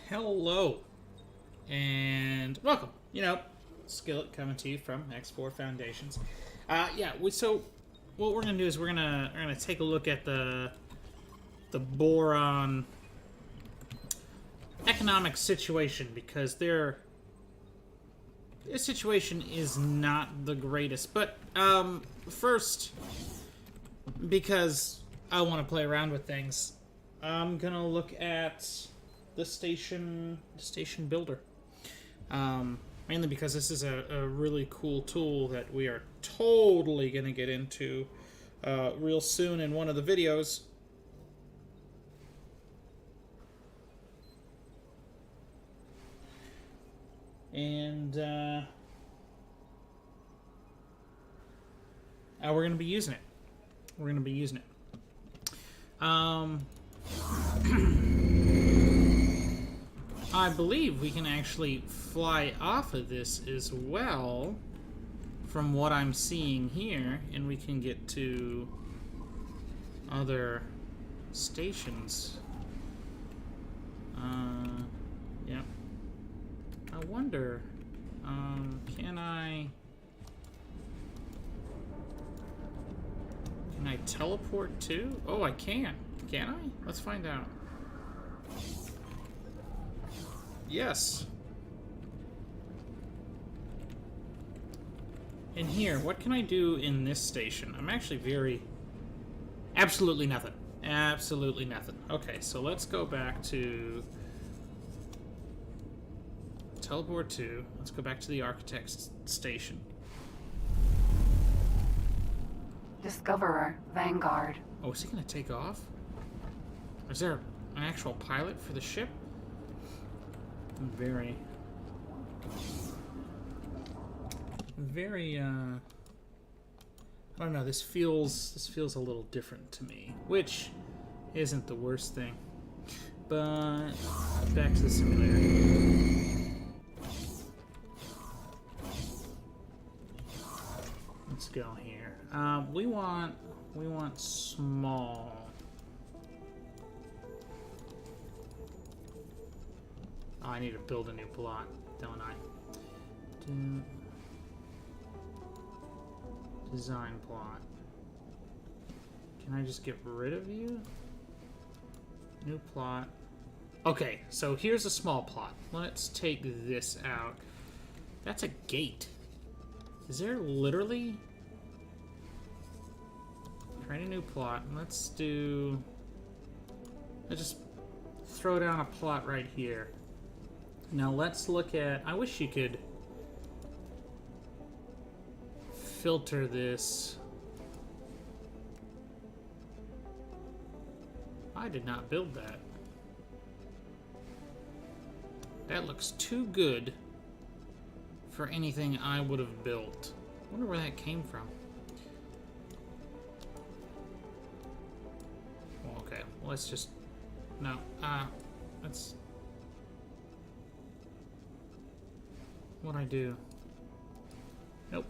Hello, and welcome. Skillet coming to you from X4 Foundations. So what we're gonna do is we're gonna take a look at the Boron Economic situation, because their situation is not the greatest. But first, because I want to play around with things, I'm gonna look at the station builder. Mainly because this is a really cool tool that we are totally gonna get into real soon in one of the videos. And we're gonna be using it. I believe we can actually fly off of this as well, from what I'm seeing here, and we can get to other stations. Yep. I wonder, can I teleport too? Oh, I can. Can I? Let's find out. Yes. And here, what can I do in this station? I'm actually absolutely nothing. Absolutely nothing. Okay, so let's go back to teleport 2. Let's go back to the architect's station. Discoverer, Vanguard. Oh, is he gonna take off? Is there an actual pilot for the ship? Very, I don't know, this feels a little different to me, which isn't the worst thing. But back to the simulator. Let's go here. We want small. Oh, I need to build a new plot, don't I? Design plot. Can I just get rid of you? New plot. Okay, so here's a small plot. Let's take this out. That's a gate. Is there literally... Create a new plot. Let's just throw down a plot right here. Now let's look at... I wish you could filter this. I did not build that. That looks too good for anything I would have built. I wonder where that came from. Well, okay, let's just... No, let's... What'd I do? Nope.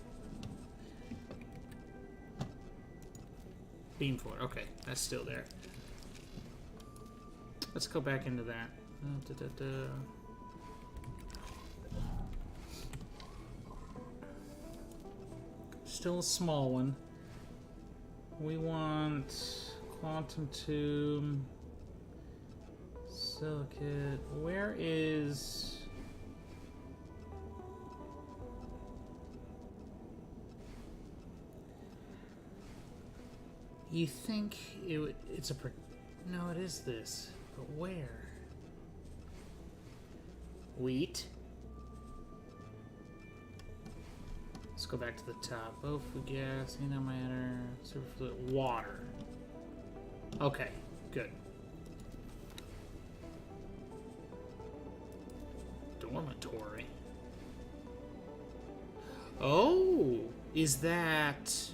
Beam for it. Okay, that's still there. Let's go back into that. Still a small one. We want quantum tube, silicate. Where is... You think it's a... No, it is this. But where? Wheat. Let's go back to the top. Both gas, antimatter, superfluid, water. Okay, good. Dormitory. Oh, is that...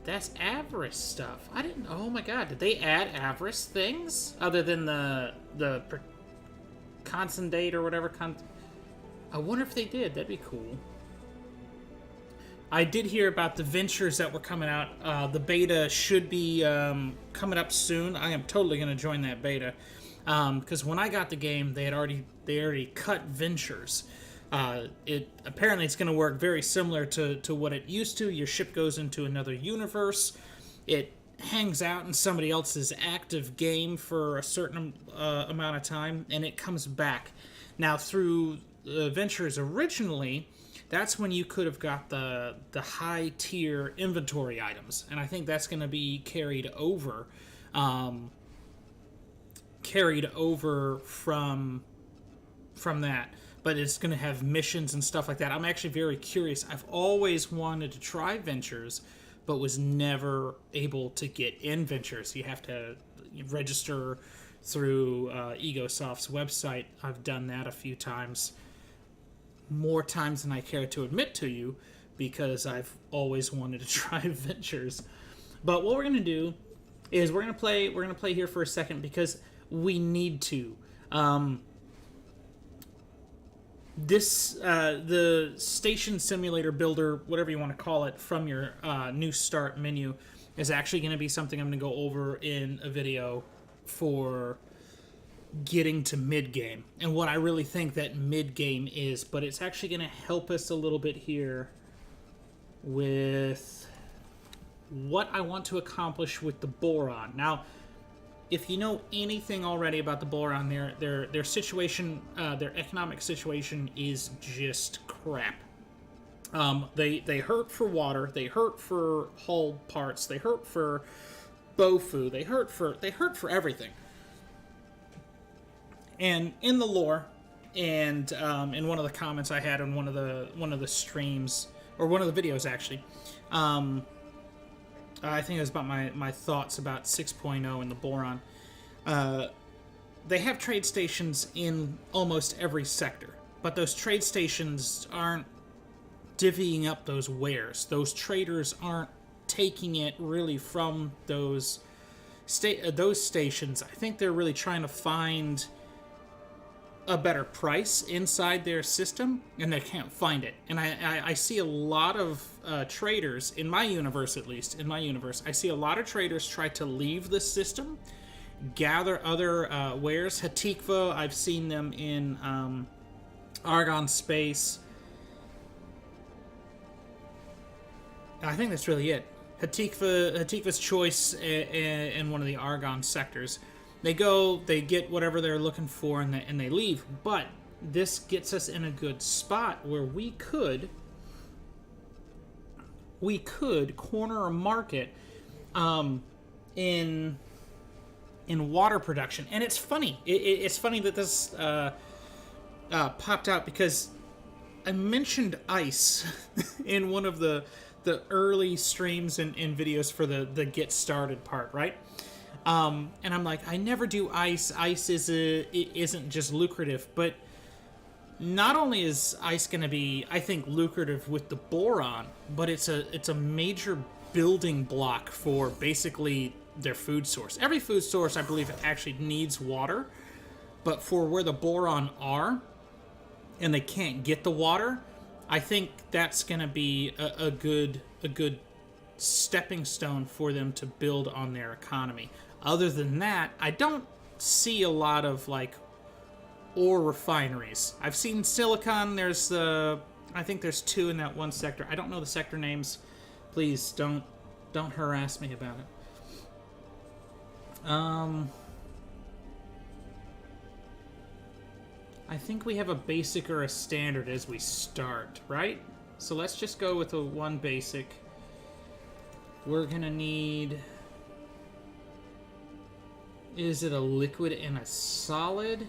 That's avarice stuff. I didn't... Oh my god, did they add avarice things? Other than the condensate or whatever. I wonder if they did. That'd be cool. I did hear about the ventures that were coming out. The beta should be coming up soon. I am totally going to join that beta. Because when I got the game, they already cut ventures. Apparently it's going to work very similar to what it used to. Your ship goes into another universe. It hangs out in somebody else's active game for a certain amount of time, and it comes back. Now, through ventures originally, that's when you could have got the high tier inventory items, and I think that's going to be carried over from that. But it's going to have missions and stuff like that. I'm actually very curious. I've always wanted to try ventures, but was never able to get in ventures. You have to register through Egosoft's website. I've done that a few times, more times than I care to admit to you, because I've always wanted to try ventures. But what we're gonna do is we're gonna play here for a second because we need to. The station simulator builder, whatever you want to call it, from your new start menu is actually going to be something I'm going to go over in a video for getting to mid-game and what I really think that mid-game is. But it's actually going to help us a little bit here with what I want to accomplish with the Boron. Now, if you know anything already about the Boron, their situation, their economic situation is just crap. They hurt for water, they hurt for hull parts, they hurt for Bofu, they hurt for everything. And in the lore, and in one of the comments I had on one of the streams, or one of the videos actually, I think it was about my thoughts about 6.0 and the Boron. They have trade stations in almost every sector, but those trade stations aren't divvying up those wares. Those traders aren't taking it really from those stations. I think they're really trying to find a better price inside their system, and they can't find it. And I see a lot of traders, in my universe at least, I see a lot of traders try to leave the system, gather other wares. Hatikva, I've seen them in Argon Space. I think that's really it. Hatikva's Choice in one of the Argon sectors. They go, they get whatever they're looking for, and they leave. But this gets us in a good spot where we could corner a market in water production. And it's funny. It's funny that this popped out because I mentioned ice in one of the early streams and videos for the get started part, right? And I'm like, I never do ice. Ice isn't just lucrative, but not only is ice going to be, I think, lucrative with the Boron, but it's a major building block for basically their food source. Every food source, I believe, actually needs water, but for where the Boron are, and they can't get the water, I think that's going to be a good stepping stone for them to build on their economy. Other than that, I don't see a lot of like ore refineries. I've seen silicon. I think there's 2 in that one sector. I don't know the sector names. Please don't harass me about it. I think we have a basic or a standard as we start, right? So let's just go with a 1 basic. We're gonna need... Is it a liquid and a solid?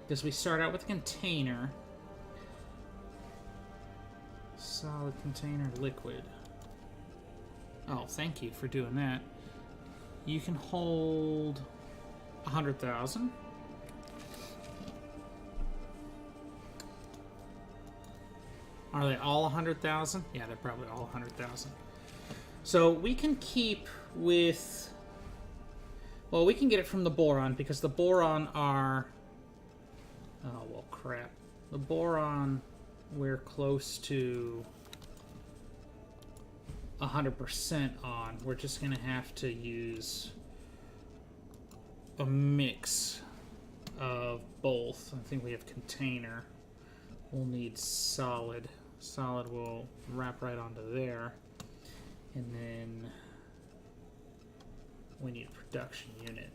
Because we start out with a container. Solid container, liquid. Oh, thank you for doing that. You can hold 100,000. Are they all 100,000? Yeah, they're probably all 100,000. So we can keep with... Well, we can get it from the Boron, because the Boron are... Oh, well, crap. The Boron, we're close to 100% on. We're just going to have to use a mix of both. I think we have container. We'll need solid. Solid will wrap right onto there. And then we need a production unit.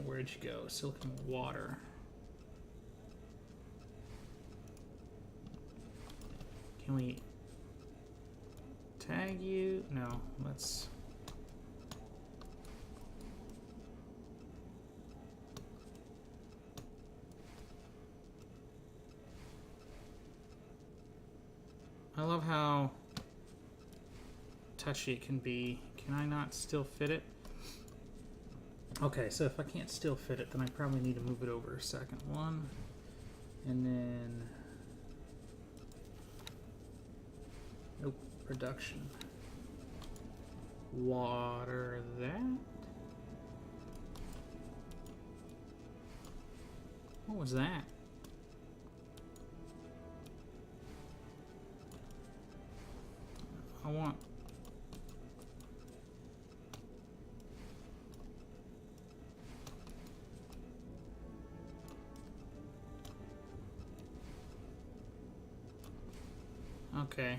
Where'd you go? Silicon water. Can we tag you? No, let's... I love how touchy it can be. Can I not still fit it? Okay, so if I can't still fit it, then I probably need to move it over a second. One, and then... Nope, production. Water that. What was that? I want... Okay.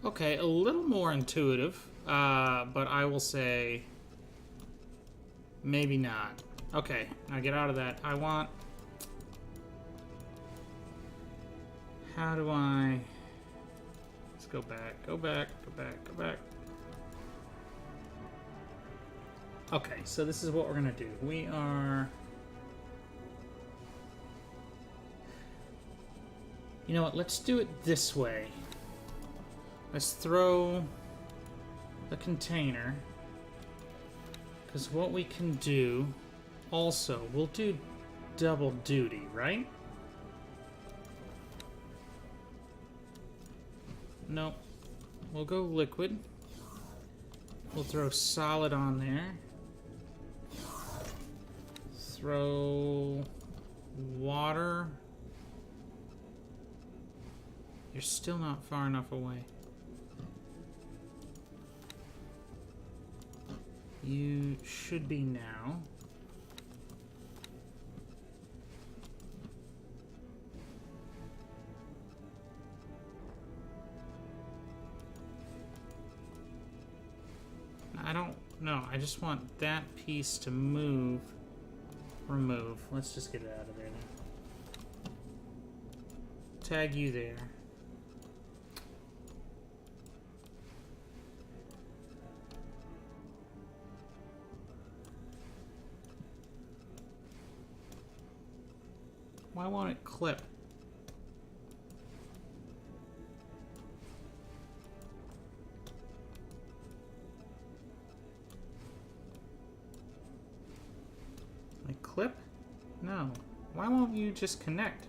Okay, a little more intuitive, but I will say maybe not. Okay, now get out of that. I want... How do I... Let's go back, go back, go back, go back. Okay, so this is what we're gonna do. We are... You know what, let's do it this way. Let's throw the container. Because what we can do... Also, we'll do double duty, right? Nope. We'll go liquid. We'll throw solid on there. Throw water. You're still not far enough away. You should be now. I don't know. I just want that piece to move. Remove. Let's just get it out of there now. Tag you there. Why won't it clip? Like clip? No. Why won't you just connect?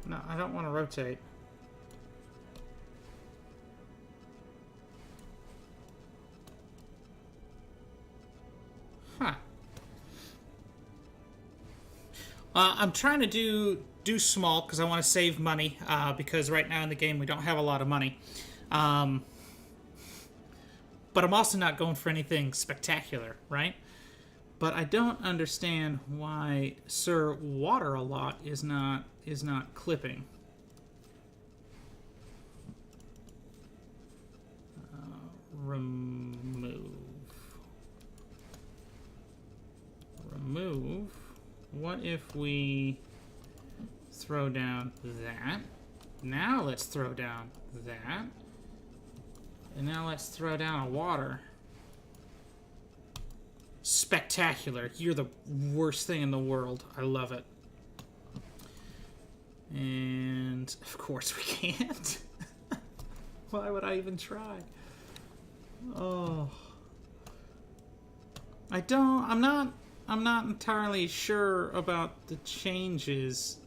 No, I don't want to rotate. Huh. I'm trying to do small because I want to save money because right now in the game we don't have a lot of money. But I'm also not going for anything spectacular, right? But I don't understand why Sir Water a lot is not clipping. Remove. What if we throw down that? Now let's throw down that. And now let's throw down a water. Spectacular. You're the worst thing in the world. I love it. And of course we can't. Why would I even try? Oh. I'm not entirely sure about the changes.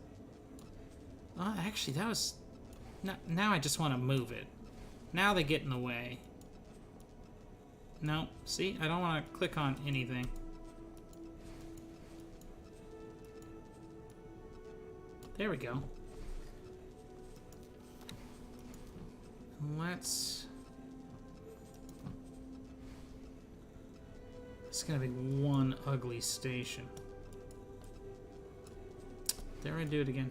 Actually, that was... Now I just want to move it. Now they get in the way. No. See? I don't want to click on anything. There we go. Let's... It's gonna be one ugly station. There, I do it again.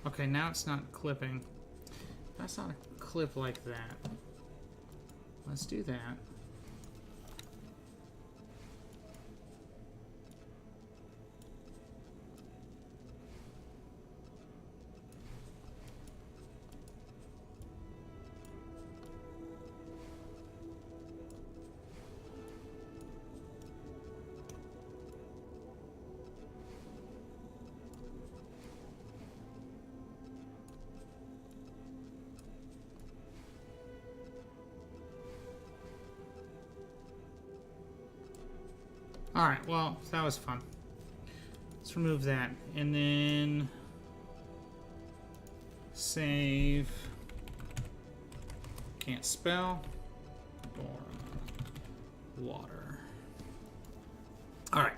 Okay, now it's not clipping. That's not a clip like that. Let's do that. Alright, well, that was fun. Let's remove that. And then... Save. Can't spell. Boron. Water. Alright.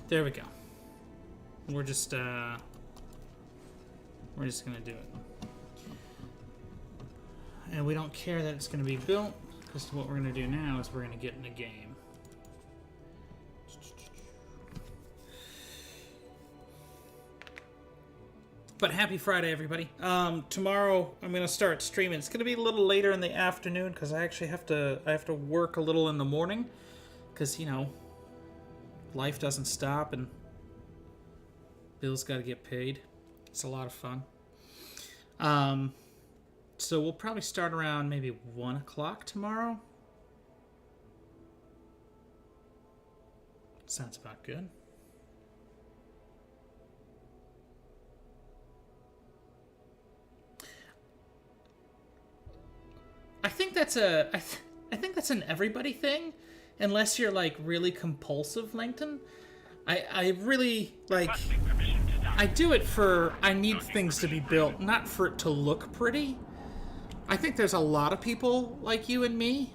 There we go. We're just gonna do it. And we don't care that it's gonna be built, because what we're gonna do now is we're gonna get in the game. But happy Friday, everybody. Tomorrow I'm gonna start streaming. It's gonna be a little later in the afternoon because I actually have to work a little in the morning, because you know, life doesn't stop and bills got to get paid. It's a lot of fun. So we'll probably start around maybe 1 o'clock tomorrow. Sounds about good. I think that's I think that's an everybody thing, unless you're like really compulsive, Langton. I really like. I do it for I need things to be built, not for it to look pretty. I think there's a lot of people like you and me,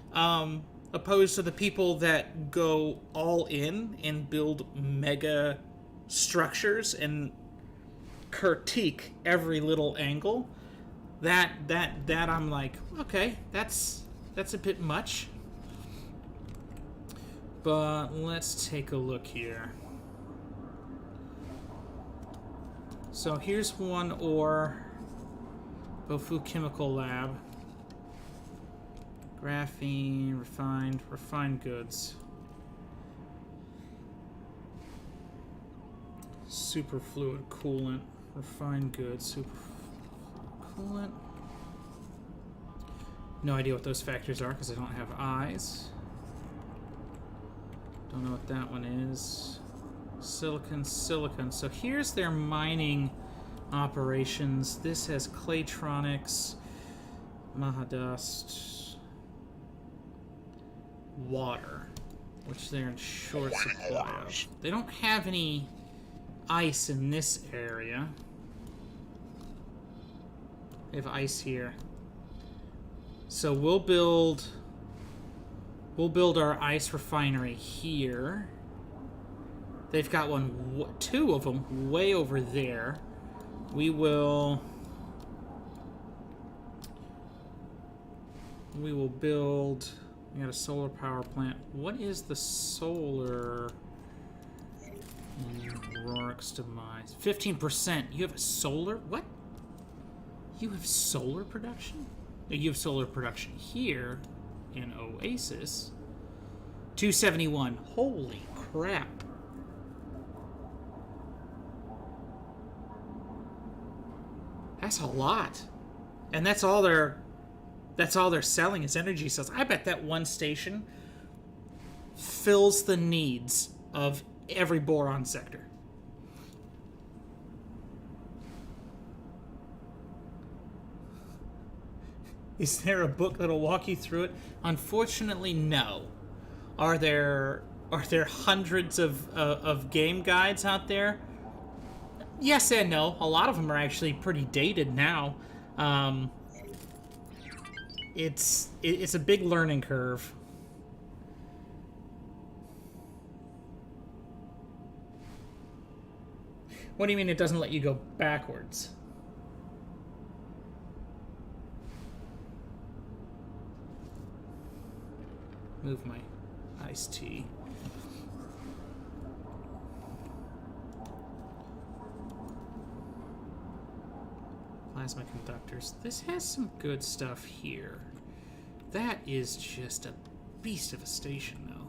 opposed to the people that go all in and build mega structures and critique every little angle. That I'm like, okay, that's a bit much. But let's take a look here. So here's one ore. Bofu Chemical Lab. Graphene, refined goods. Superfluid coolant, refined goods, superfluid coolant. No idea what those factors are because I don't have eyes. Don't know what that one is. Silicon. So here's their mining operations. This has Claytronics, Mahadust, water, which they're in short supply of. They don't have any ice in this area. They have ice here. So we'll build our ice refinery here. They've got two of them way over there. We will build. We got a solar power plant. What is the solar? Rourke's demise. 15%. You have a solar? What? You have solar production? You have solar production here in Oasis. 271. Holy crap. That's a lot. And that's all they're selling is energy cells. I bet that one station fills the needs of every boron sector. Is there a book that'll walk you through it? Unfortunately, no. Are there hundreds of game guides out there? Yes and no. A lot of them are actually pretty dated now. It's a big learning curve. What do you mean it doesn't let you go backwards? Move my iced tea. Plasma conductors. This has some good stuff here. That is just a beast of a station, though.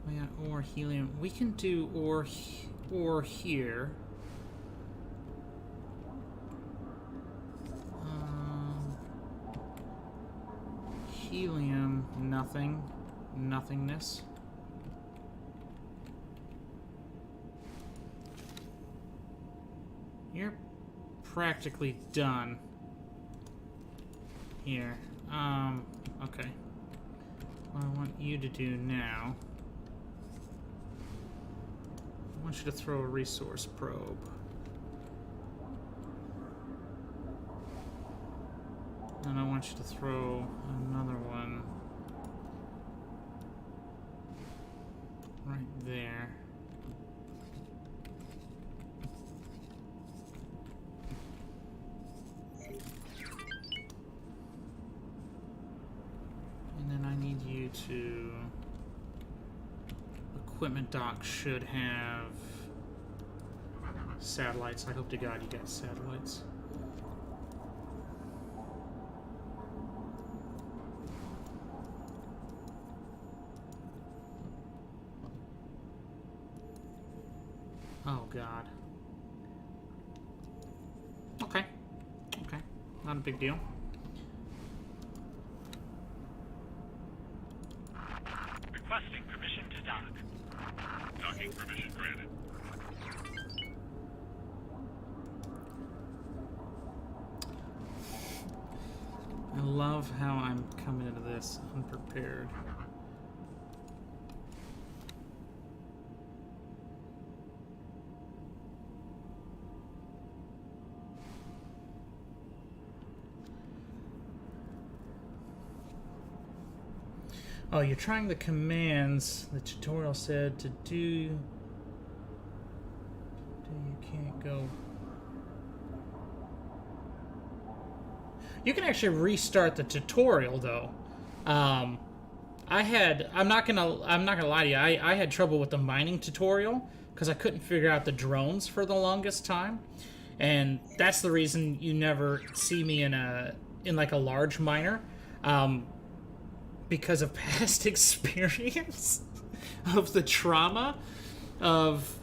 Oh yeah, ore, helium. We can do ore here. Helium, nothing. Nothingness. You're practically done here. Okay. What I want you to do now, I want you to throw a resource probe. And I want you to throw another one right there. And then I need you to... Equipment dock should have satellites. I hope to God you got satellites. Oh, God. Okay. Okay. Not a big deal. Requesting permission to dock. Docking permission granted. I love how I'm coming into this unprepared. Oh, you're trying the commands the tutorial said to do. You can't go. You can actually restart the tutorial though. I'm not gonna lie to you. I had trouble with the mining tutorial because I couldn't figure out the drones for the longest time, and that's the reason you never see me in like a large miner. Because of past experience of the trauma of...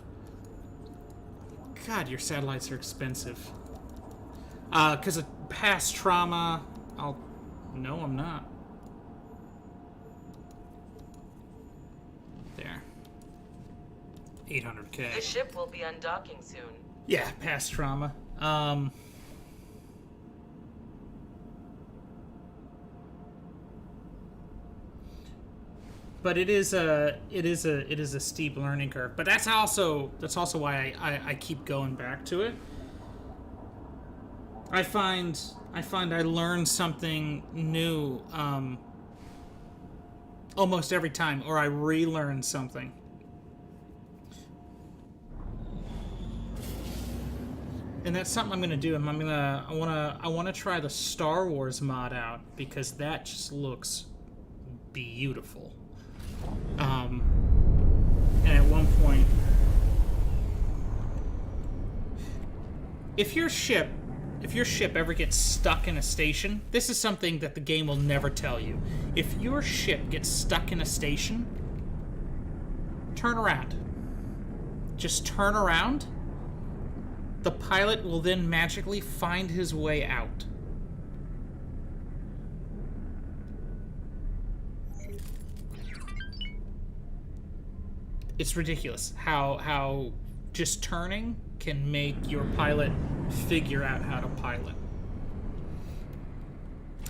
God, your satellites are expensive. Because of past trauma, No, I'm not. There. 800K. The ship will be undocking soon. Yeah, past trauma. But it is a steep learning curve. But that's also why I keep going back to it. I find I learn something new almost every time, or I relearn something. And that's something I'm gonna do. I wanna try the Star Wars mod out because that just looks beautiful. And at one point, if your ship ever gets stuck in a station, this is something that the game will never tell you. If your ship gets stuck in a station, turn around. Just turn around. The pilot will then magically find his way out. It's ridiculous how just turning can make your pilot figure out how to pilot.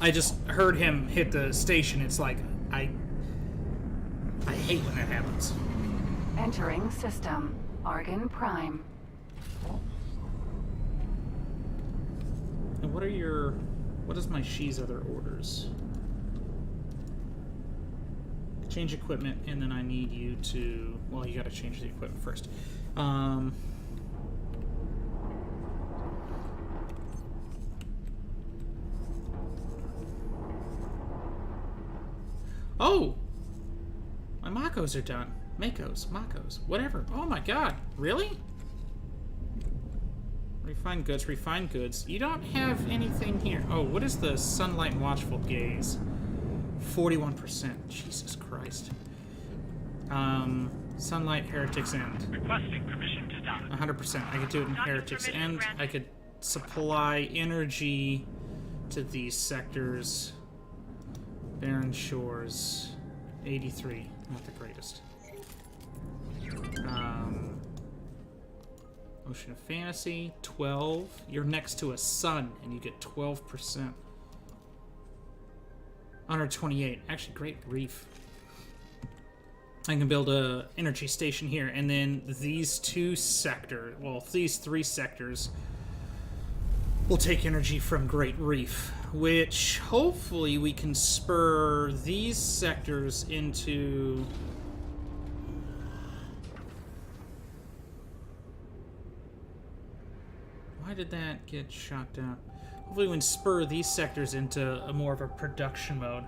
I just heard him hit the station. It's like, I hate when that happens. Entering system. Argon Prime. And what is my She's other orders? Change equipment, and then I need you to, well, you gotta change the equipment first. Oh! My Makos are done. Makos, whatever. Oh my god, really? Refined goods. You don't have anything here. Oh, what is the sunlight and watchful gaze? 41%. Jesus Christ. Sunlight, Heretic's End. Requesting permission to dock. 100%. I could do it in Heretic's End. I could supply energy to these sectors. Barren Shores. 83. Not the greatest. Ocean of Fantasy. 12. You're next to a sun, and you get 12%. 128. Actually, Great Reef. I can build a energy station here, and then these three sectors will take energy from Great Reef, which hopefully we can spur these sectors into... Why did that get shot down? Hopefully we can spur these sectors into a more of a production mode.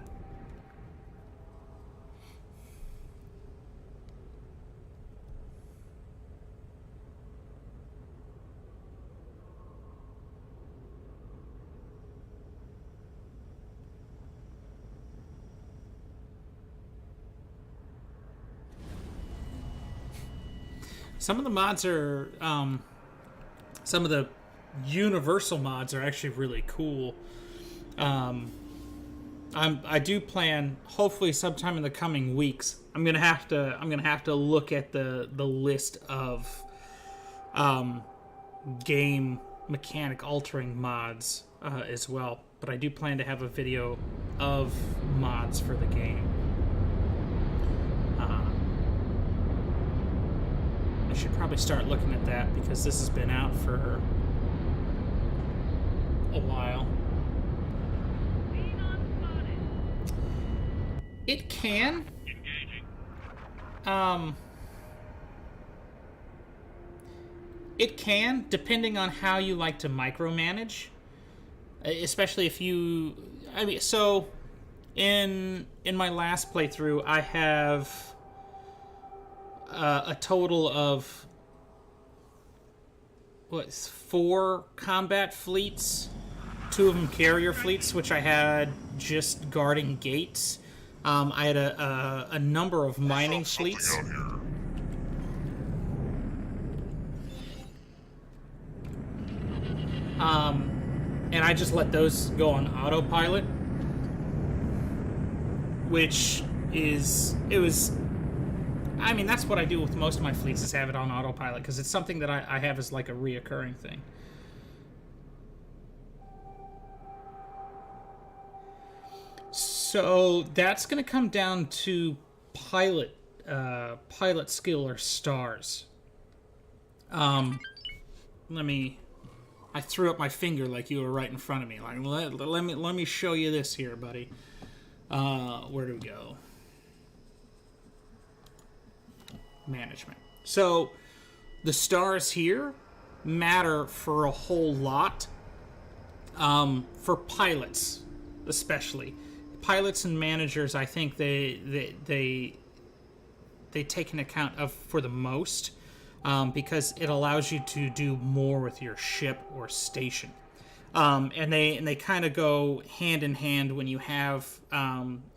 Some of the mods are, some of the universal mods are actually really cool. I do plan, hopefully sometime in the coming weeks, I'm gonna have to look at the list of game mechanic altering mods as well. But I do plan to have a video of mods for the game. I should probably start looking at that because this has been out for a while. It can. It can, depending on how you like to micromanage. Especially if you... I mean, so in my last playthrough, I have a total of 4 combat fleets, 2 of them carrier fleets, which I had just guarding gates. I had a number of mining fleets. And I just let those go on autopilot, which I mean, that's what I do with most of my fleets, is have it on autopilot, because it's something that I have as like a reoccurring thing. So that's going to come down to pilot skill or stars. I threw up my finger like you were right in front of me. Like, let me show you this here, buddy. Where do we go? Management. So the stars here matter for a whole lot. For pilots, especially pilots and managers, I think they take an account of for the most, because it allows you to do more with your ship or station. And they kind of go hand in hand when you have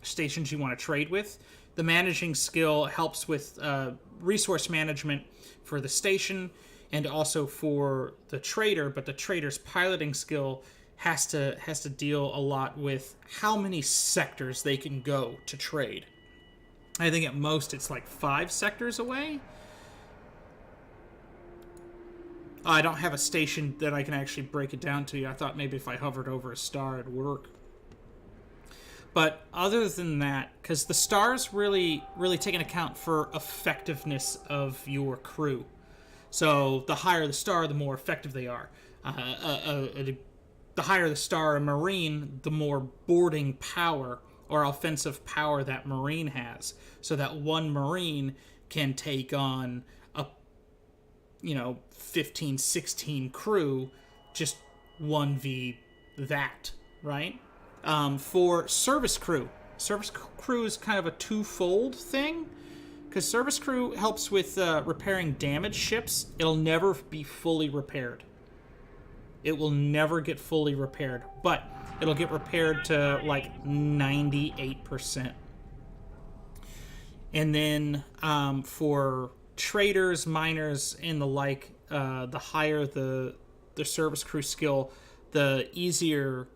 stations you want to trade with. The managing skill helps with resource management for the station and also for the trader, but the trader's piloting skill has to deal a lot with how many sectors they can go to trade. I think at most it's like 5 sectors away. I don't have a station that I can actually break it down to you. I thought maybe if I hovered over a star it'd work. But other than that, because the stars really take into account for effectiveness of your crew. So the higher the star, the more effective they are. The higher the star a Marine, the more boarding power or offensive power that Marine has. So that one Marine can take on a 15, 16 crew, just 1v that, right? For service crew is kind of a twofold thing, because service crew helps with repairing damaged ships. It'll never be fully repaired. It will never get fully repaired, but it'll get repaired to like 98%. And then for traders, miners, and the like, the higher the service crew skill, the easier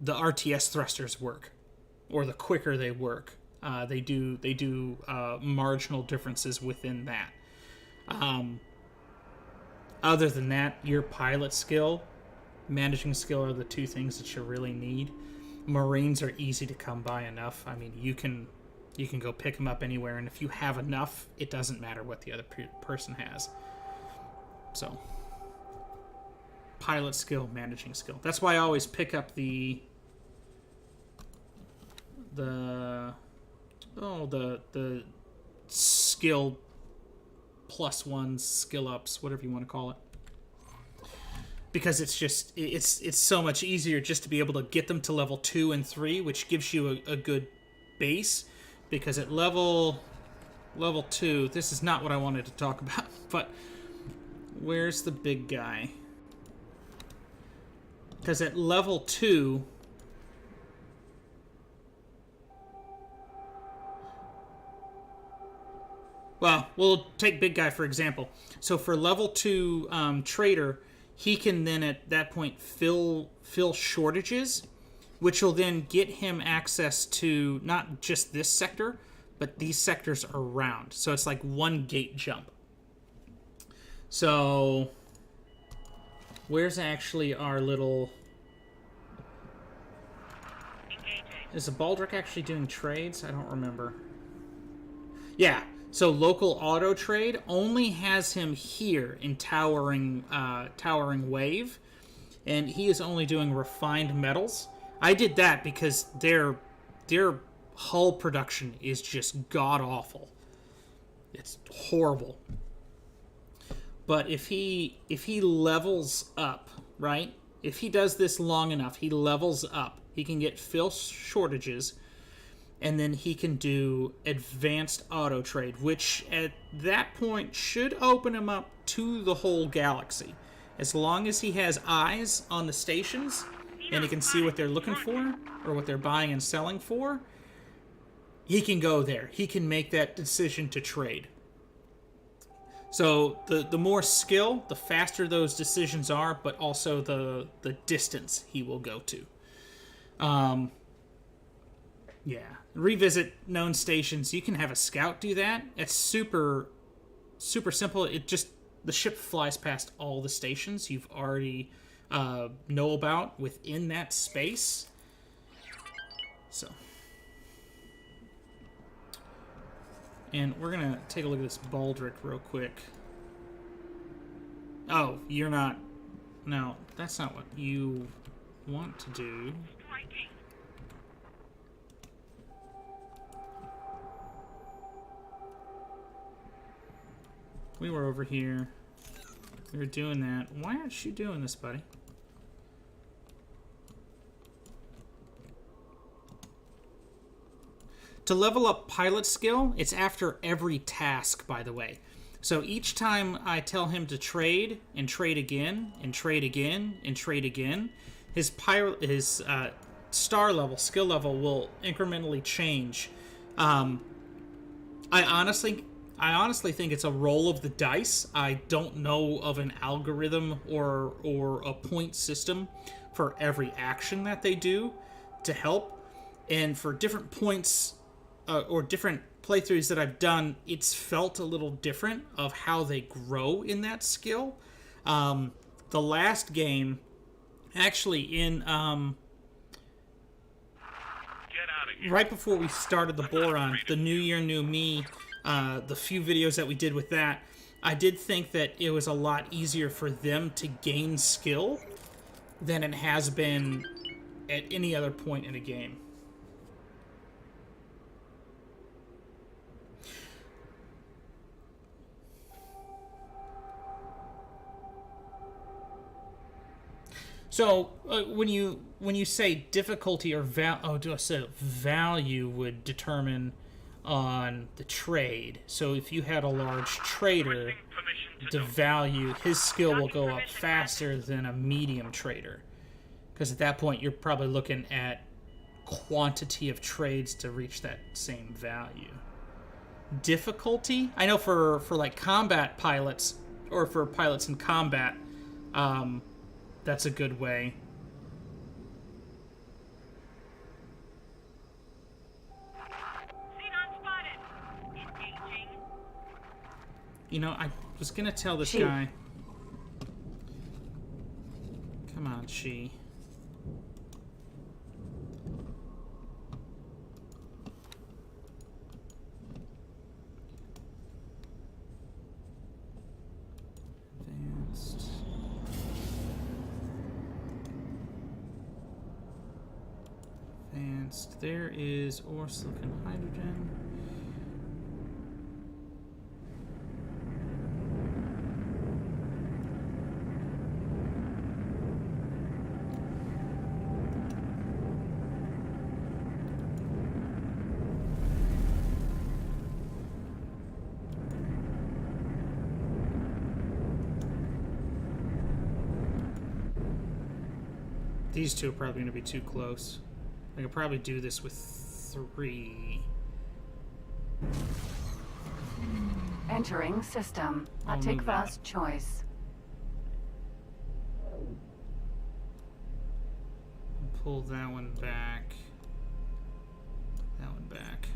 the RTS thrusters work, or the quicker they work. They do marginal differences within that. Other than that, your pilot skill, managing skill are the two things that you really need. Marines are easy to come by enough. I mean, you can go pick them up anywhere, and if you have enough, it doesn't matter what the other person has. So, pilot skill, managing skill. That's why I always pick up the skill +1 skill ups, whatever you want to call it, because it's so much easier just to be able to get them to level 2 and 3, which gives you a good base. Because at level 2, this is not what I wanted to talk about, but where's the big guy? Because at level 2, well, we'll take big guy for example. So for level 2 trader, he can then at that point fill shortages, which will then get him access to not just this sector, but these sectors around. So it's like one gate jump. So where's actually our little... Is the Baldric actually doing trades? I don't remember. Yeah, so local auto trade only has him here in Towering Wave, and he is only doing refined metals. I did that because their hull production is just god-awful. It's horrible. But if he levels up, right? If he does this long enough, he levels up. He can get fill shortages, and then he can do advanced auto trade, which at that point should open him up to the whole galaxy. As long as he has eyes on the stations, and he can see what they're looking for, or what they're buying and selling for, he can go there. He can make that decision to trade. So the more skill, the faster those decisions are, but also the distance he will go to. Yeah. Revisit known stations. You can have a scout do that. It's super simple. The ship flies past all the stations you've already know about within that space. So, and we're gonna take a look at this Baldric real quick. Oh, you're not. No, that's not what you want to do. We were over here. We were doing that. Why aren't you doing this, buddy? To level up pilot skill, it's after every task, by the way. So each time I tell him to trade, and trade again, and trade again, and trade again, his star level, skill level, will incrementally change. I honestly think it's a roll of the dice. I don't know of an algorithm or a point system for every action that they do to help. And for different points or different playthroughs that I've done, it's felt a little different of how they grow in that skill. The last game, actually in right before we started the Boron, the New Year, New Me, the few videos that we did with that, I did think that it was a lot easier for them to gain skill than it has been at any other point in a game. So when you say difficulty or value would determine on the trade. So if you had a large trader, the value, his skill will go up faster than a medium trader, because at that point you're probably looking at quantity of trades to reach that same value. Difficulty, I know for like combat pilots or for pilots in combat, that's a good way. You know, I was gonna tell this guy. Come on, she. Advanced. Advanced. There is ore, silicon, hydrogen. These two are probably going to be too close. I could probably do this with 3. Entering system. Take fast choice. Pull that one back. That one back.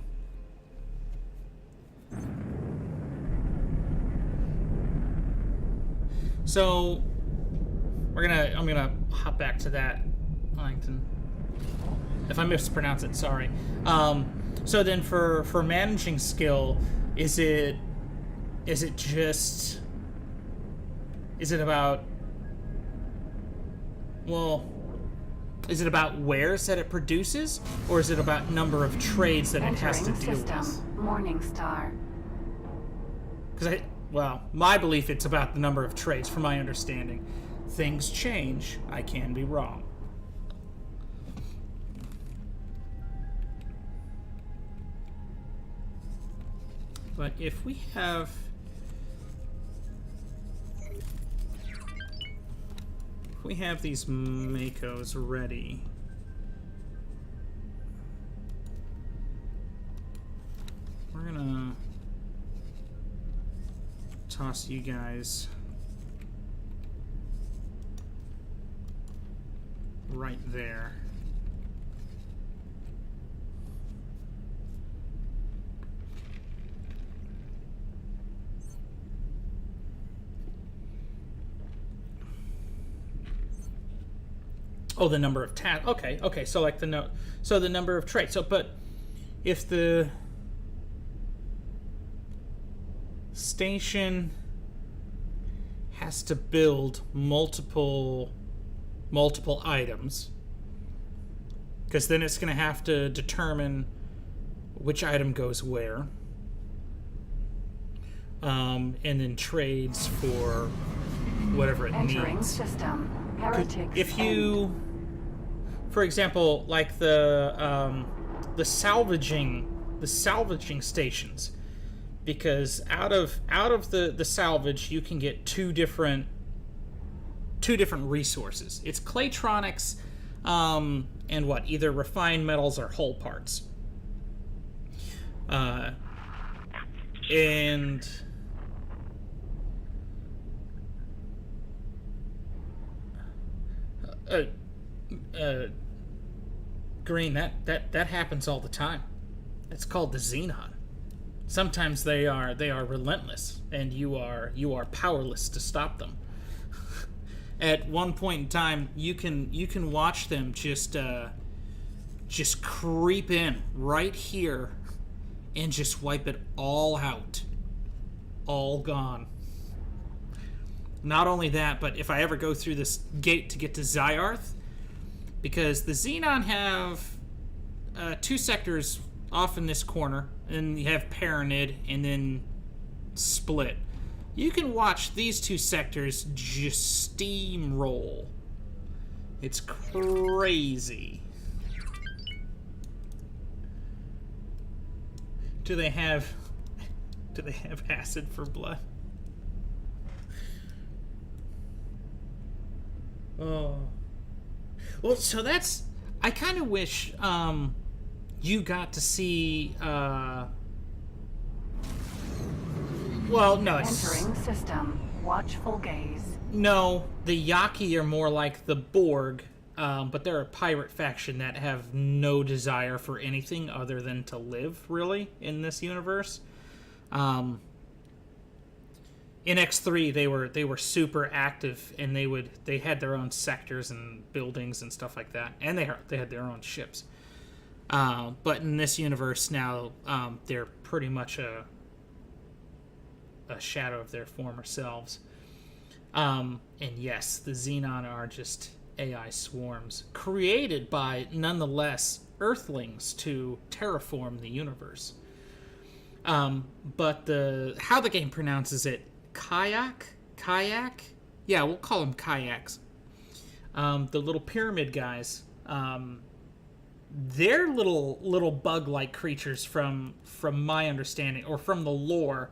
So I'm gonna hop back to that, Langton. If I mispronounce it, sorry. So then for managing skill, is it about wares that it produces, or is it about number of trades that it has to deal with? Morningstar. Because my belief, it's about the number of trades, from my understanding. Things change. I can be wrong. But if we have... these Makos ready... we're gonna toss you guys right there. Oh, the number of tasks. Okay. So like the number of traits. So, but if the station has to build multiple items, because then it's going to have to determine which item goes where, and then trades for whatever it needs. System. If you, for example, like the salvaging stations, because out of the salvage you can get two different resources. It's Claytronics, and either refined metals or hull parts. And Green, that happens all the time. It's called the Xenon. Sometimes they are relentless, and you are powerless to stop them. At one point in time, you can watch them just just creep in right here and just wipe it all out. All gone. Not only that, but if I ever go through this gate to get to Zyarth, because the Xenon have 2 sectors off in this corner, and you have Paranid, and then Split. You can watch these 2 sectors just steamroll. It's crazy. Do they have acid for blood? Oh. Well, so that's... I kind of wish you got to see... well, no. Entering system. Watchful gaze. No, the Yaki are more like the Borg, but they're a pirate faction that have no desire for anything other than to live, really, in this universe. In X3, they were super active, and they had their own sectors and buildings and stuff like that, and they had their own ships. But in this universe now, they're pretty much a shadow of their former selves. And yes, the Xenon are just AI swarms created by, nonetheless, Earthlings to terraform the universe. But how the game pronounces it, kayak? Yeah, we'll call them kayaks. The little pyramid guys, they're little bug-like creatures from my understanding, or from the lore,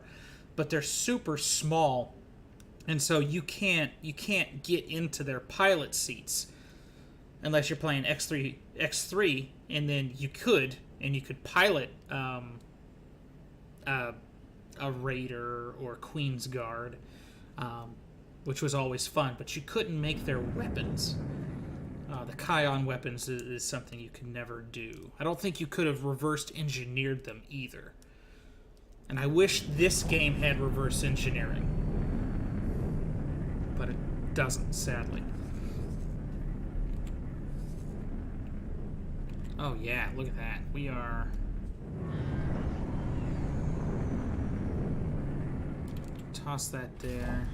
but they're super small, and so you can't get into their pilot seats unless you're playing X3, and then you could pilot a Raider or Queen's Guard, which was always fun, but you couldn't make their weapons. The Kion weapons is something you can never do. I don't think you could have reversed engineered them either. And I wish this game had reverse engineering. But it doesn't, sadly. Oh yeah, look at that. We are... Toss that there.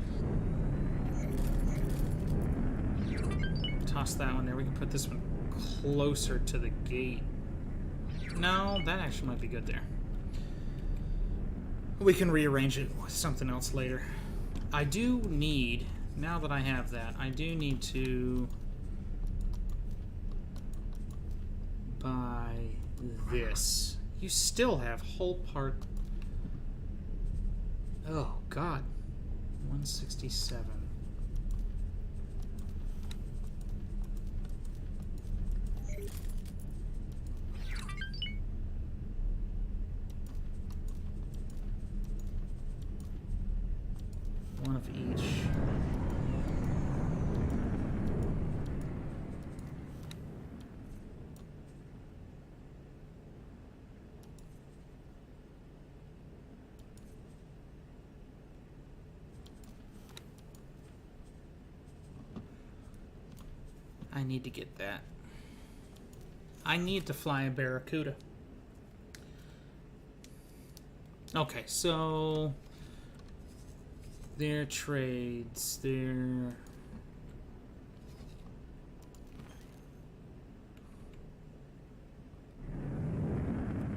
Toss that one there. We can put this one closer to the gate. No, that actually might be good there. We can rearrange it with something else later. I do need, now that I have that, I do need to buy this. You still have whole part... Oh, God. 167. One of each. I need to get that. I need to fly a Barracuda. Okay, so their trades, their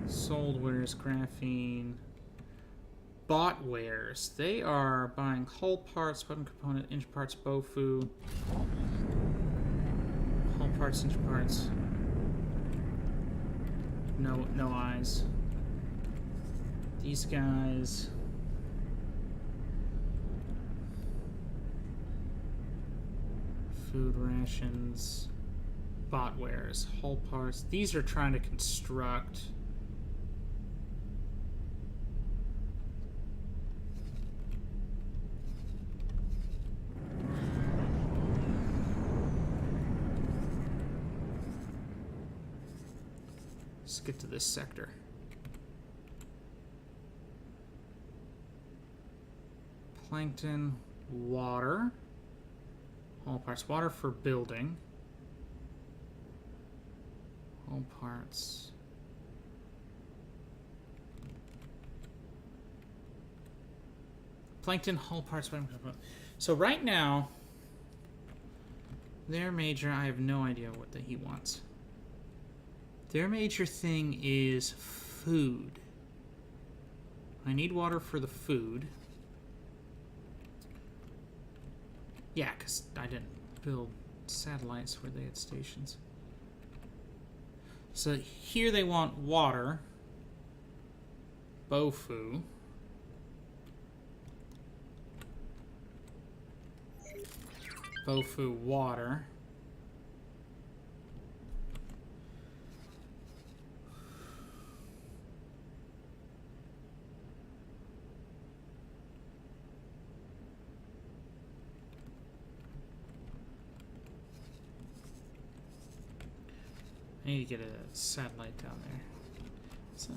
sold wares, graphene, bought wares. They are buying hull parts, weapon component, engine parts, bofu. Hull parts, engine parts. No eyes. These guys. Food rations. Bot wares. Hull parts. These are trying to construct. Let's get to this sector. Plankton, water. All parts. Water for building. All parts. Plankton, hull parts. So right now, their major, I have no idea what he wants. Their major thing is food. I need water for the food. Yeah, because I didn't build satellites where they had stations. So here they want water. Bofu. Bofu water. I need to get a satellite down there. So, I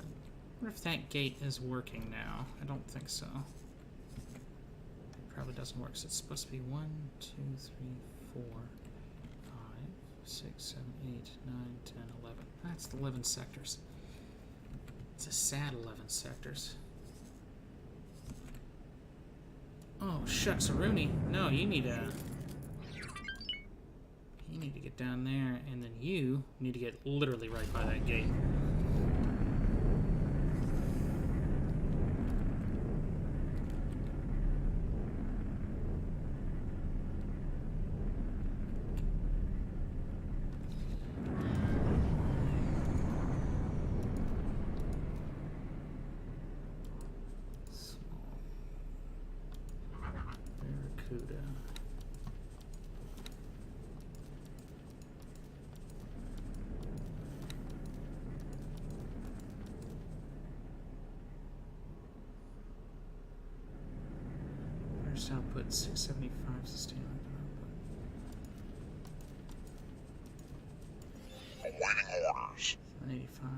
wonder if that gate is working now. I don't think so. It probably doesn't work. So it's supposed to be 1, 2, 3, 4, 5, 6, 7, 8, 9, 10, 11. That's 11 sectors. It's a sad 11 sectors. Oh, shucks, Rooney. No, you need a... You need to get down there, and then you need to get literally right by that gate. Barracuda. Output 675 sustain output. 785.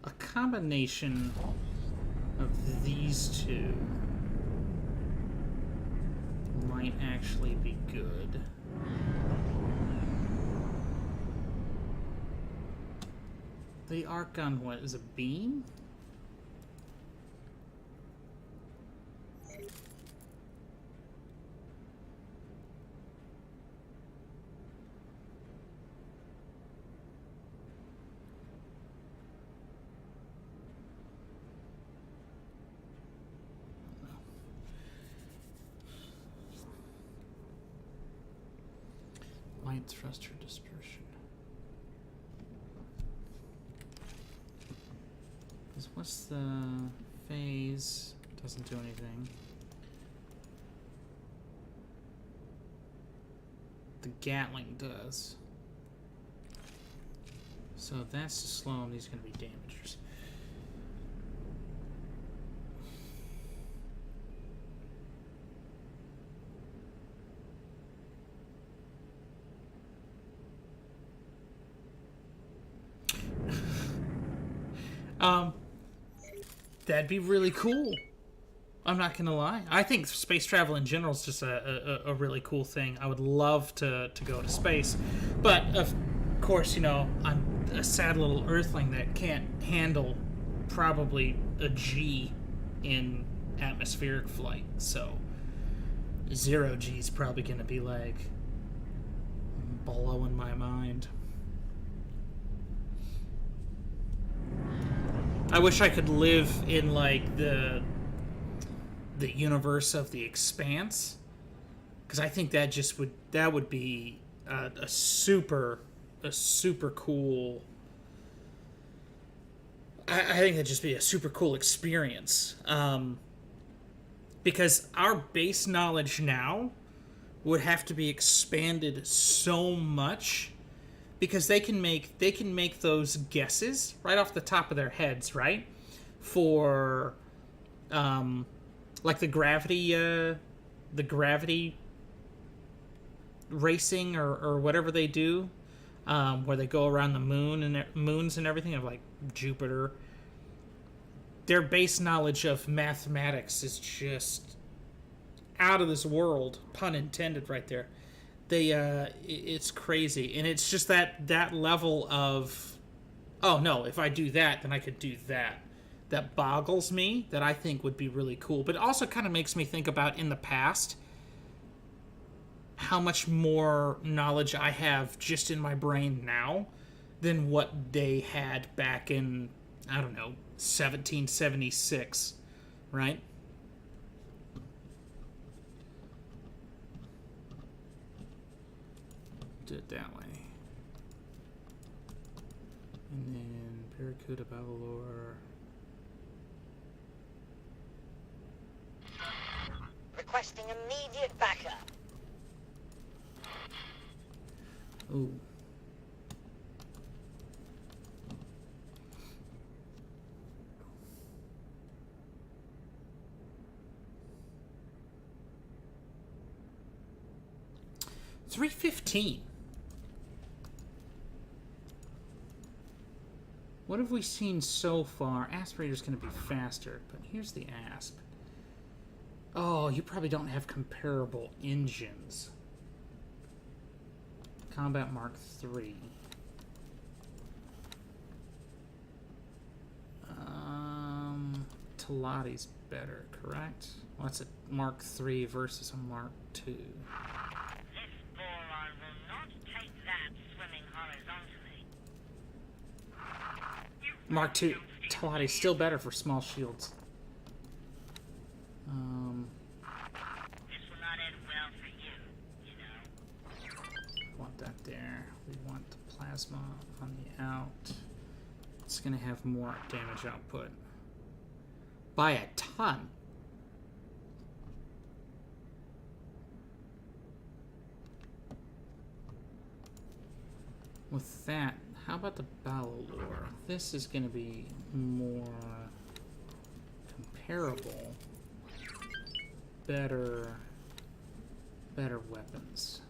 A combination of these two might actually be good. The arc gun, what, is a beam? Light thruster dispersion. What's the phase? Doesn't do anything. The Gatling does. So if that's to slow him, these are going to be damagers. That'd be really cool. I'm not gonna lie. I think space travel in general is just a really cool thing. I would love to go to space, but of course, you know, I'm a sad little Earthling that can't handle probably a G in atmospheric flight. So 0 G is probably gonna be like blowing my mind. I wish I could live in like the universe of the Expanse, because I think that would be a super cool. I think that'd just be a super cool experience, because our base knowledge now would have to be expanded so much. Because they can make those guesses right off the top of their heads, right? For like the gravity racing or whatever they do, where they go around the moons and everything of like Jupiter. Their base knowledge of mathematics is just out of this world, pun intended right there. It's crazy, and it's just that level of, oh no, if I do that, then I could do that. That boggles me, that I think would be really cool. But it also kind of makes me think about in the past how much more knowledge I have just in my brain now than what they had back in, I don't know, 1776, right? Do it that way. And then Barracuda Babalore. Requesting immediate backup. Ooh. $315. What have we seen so far? Aspirator's going to be faster, but here's the Asp. Oh, you probably don't have comparable engines. Combat Mark III. Talati's better, correct? Well, that's a Mark III versus a Mark II. This boron will not take that swimming horizontally. Mark II. Talati's still better for small shields. This will not end well for you know. Want that there. We want the plasma on the out. It's going to have more damage output. By a ton. With that, how about the Babalore? This is going to be more comparable. Better weapons.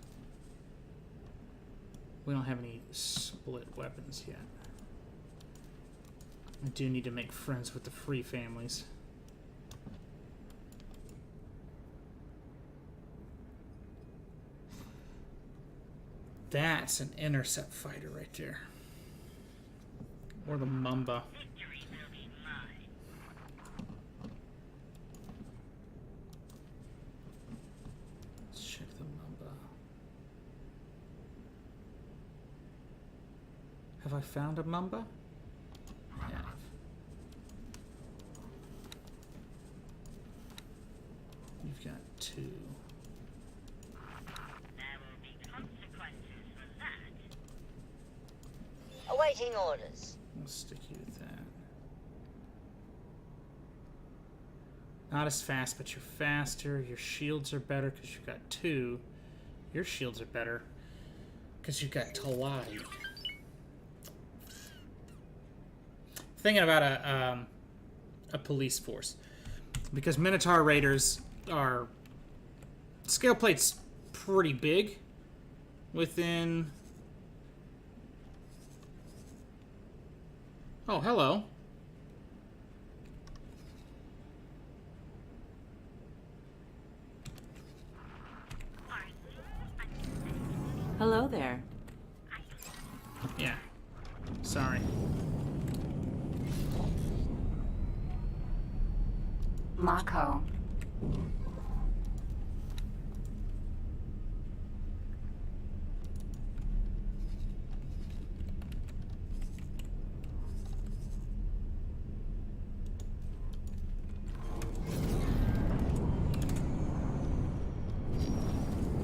We don't have any split weapons yet. I do need to make friends with the free families. That's an intercept fighter right there. Or the Mamba. Victory will be mine. Let's check the Mamba. Have I found a Mamba? I have. You've got 2. There will be consequences for that. Awaiting orders. We'll stick you with that. Not as fast, but you're faster. Your shields are better because you've got 2. Your shields are better because you've got Talati. Thinking about a police force, because Minotaur Raiders are scale plate's pretty big within. Oh, hello. Hello there. Yeah. Sorry. Mako.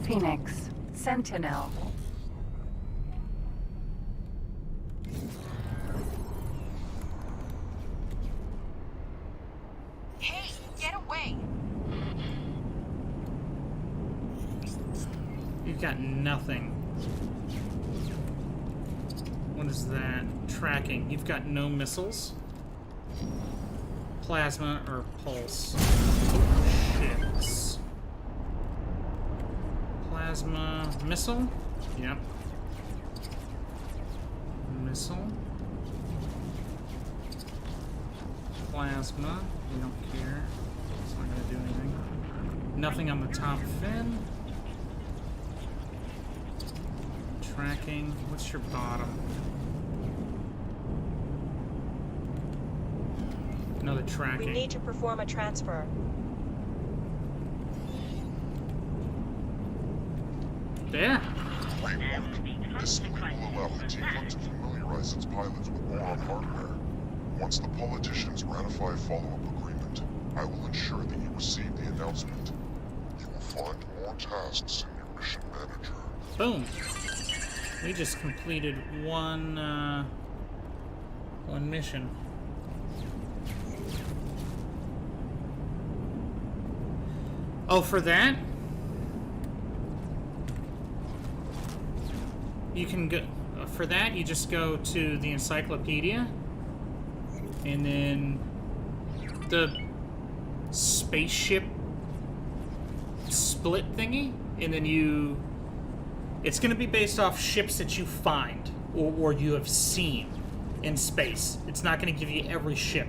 Phoenix. Sentinel. Hey, get away! You've got nothing. What is that? Tracking. You've got no missiles. Plasma or pulse. Oh, shit. Plasma. Missile? Yep. Missile. Plasma. We don't care. It's not going to do anything. Nothing on the top fin. Tracking. What's your bottom? Another tracking. We need to perform a transfer. There. Waypoint. This split will allow the T-Skillet to familiarize its pilots with Boron hardware. Once the politicians ratify a follow-up agreement, I will ensure that you receive the announcement. You will find more tasks in your mission manager. Boom. We just completed one mission. Oh, for that? You can go... For that, you just go to the encyclopedia, and then the spaceship split thingy, and then you... It's going to be based off ships that you find, or you have seen in space. It's not going to give you every ship.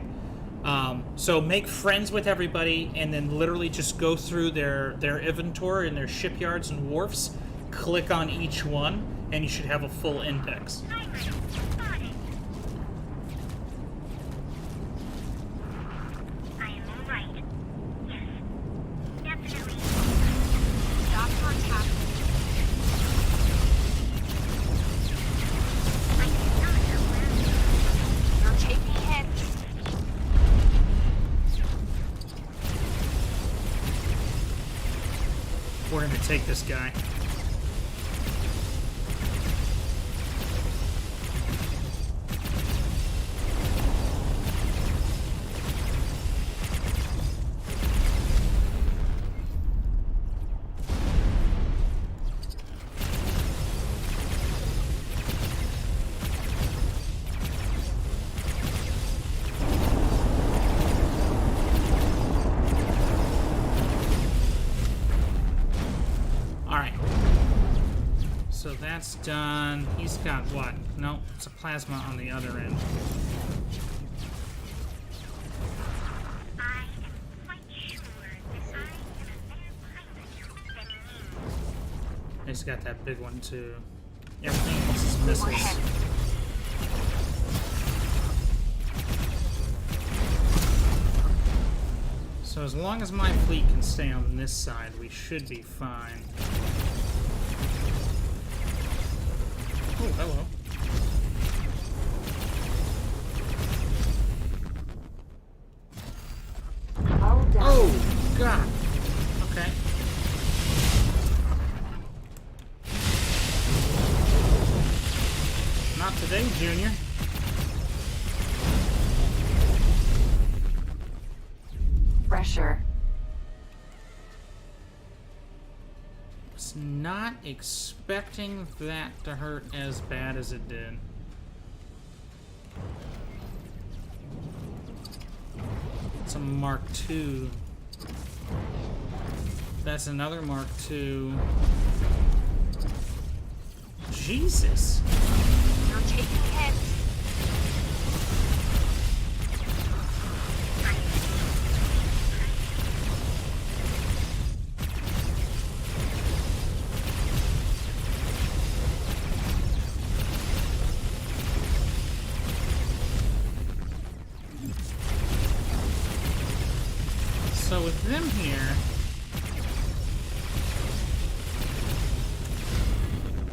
So make friends with everybody, and then literally just go through their inventory and their shipyards and wharfs, click on each one, and you should have a full index. We're gonna take this guy. So that's done. He's got what? No, it's a plasma on the other end. I am quite sure that I am a better pilot than you. He's got that big one too. Everything else is missiles. So as long as my fleet can stay on this side, we should be fine. Oh, hello. Hold down. Oh, God. Okay. Not today, Junior. Pressure. Was not expecting that to hurt as bad as it did. It's a Mark II. That's another Mark II. Jesus. You're taking hits. So with them here,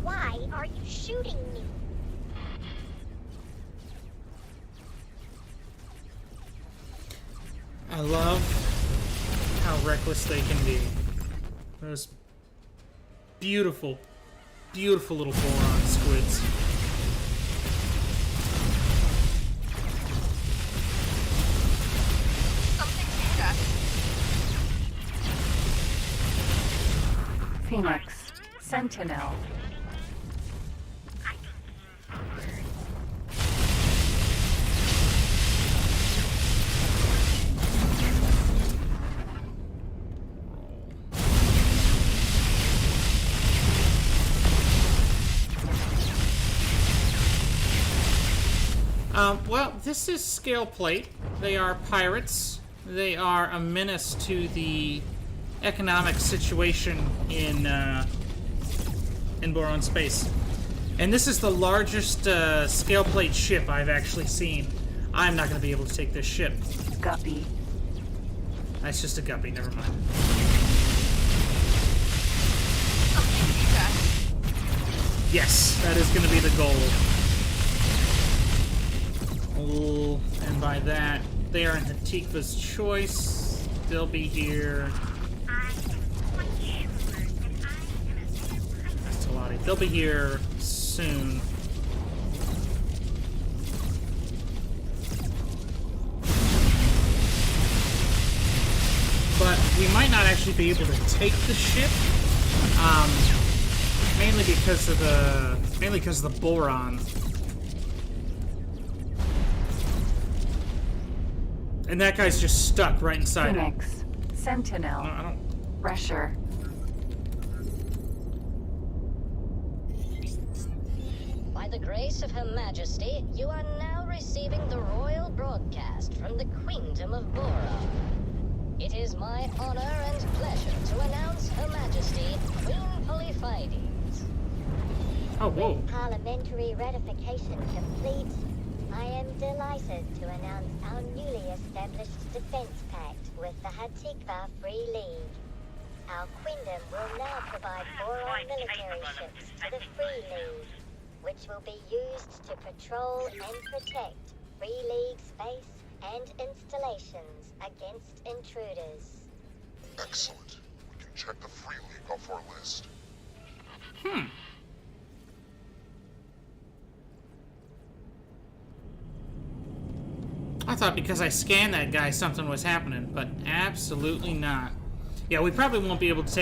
Why are you shooting me? I love how reckless they can be. Those beautiful, beautiful little boron squids. Something's hit us. Phoenix. Sentinel. Well, this is scale plate. They are pirates. They are a menace to the economic situation in Boron space. And this is the largest scale plate ship I've actually seen. I'm not going to be able to take this ship. Guppy. That's just a guppy, never mind. Yes, that is going to be the goal. Oh, and by that, they are in Hatikva's choice. They'll be here. That's Talati. They'll be here soon. But we might not actually be able to take the ship, mainly because of the boron. And that guy's just stuck right inside it. Phoenix. Sentinel. No, I don't. Thresher. By the grace of Her Majesty, you are now receiving the royal broadcast from the Queendom of Boron. It is my honor and pleasure to announce Her Majesty, Queen Polyphides. Oh, whoa. With parliamentary ratification complete, I am delighted to announce our newly established defense pact with the Hatikva Free League. Our queendom will now provide boron military ships to the Free League, which will be used to patrol and protect Free League space and installations against intruders. Excellent. We can check the Free League off our list. I thought because I scanned that guy something was happening, but absolutely not. Yeah, we probably won't be able to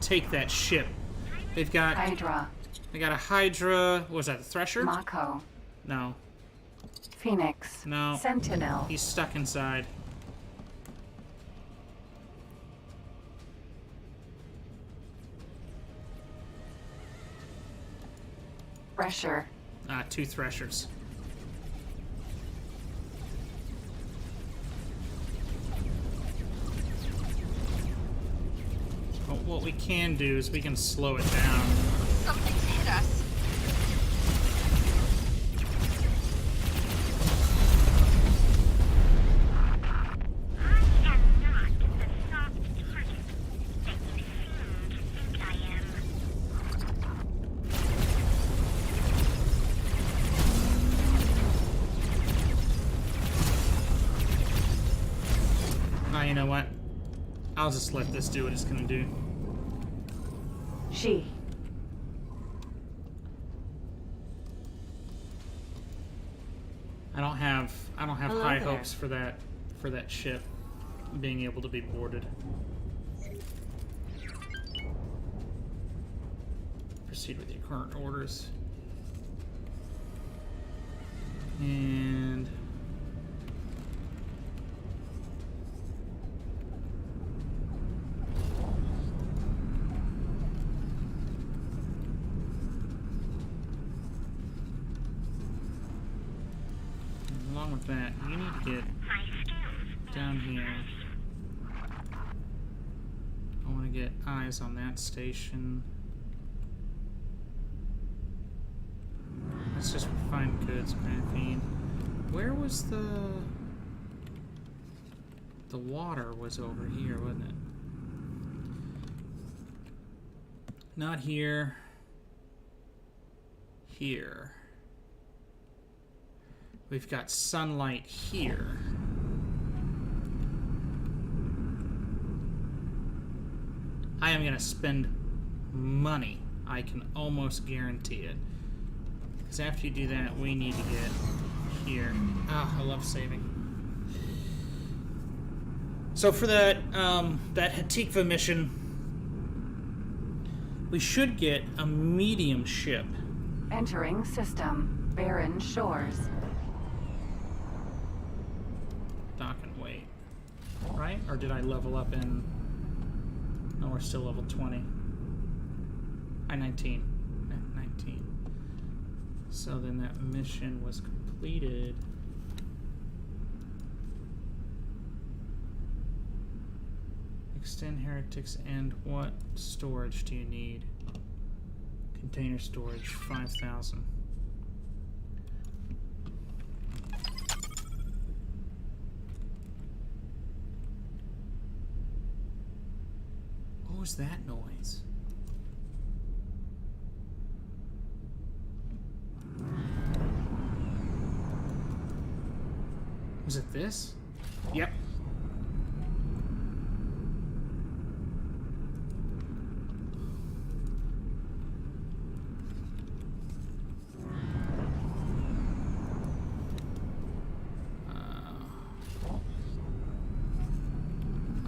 take that ship. They've got Hydra. They got a Hydra. What was that, the Thresher? Mako. No. Phoenix. No. Sentinel. He's stuck inside. Thresher. Two Threshers. But what we can do is we can slow it down. Something's hit us. I am not the soft target that you seem to think I am. You know what? I'll just let this do what it's gonna do. She. I don't have Hello high there. hopes for that ship being able to be boarded. Proceed with your current orders. And along with that, you need to get My skills down here. I want to get eyes on that station. Let's just refine goods, graphene. Where was the water was over here, wasn't it? Not here. Here. We've got sunlight here. I am gonna spend money. I can almost guarantee it. Because after you do that, we need to get here. Ah, I love saving. So for that Hatikva mission, we should get a medium ship. Entering system. Barren Shores. Dock and wait. Right? Or did I level up in... No, we're still level 20. I-19. 19. So then that mission was completed. Extend heretics, and what storage do you need? Container storage, 5,000. What was that noise? Was it this? Yep.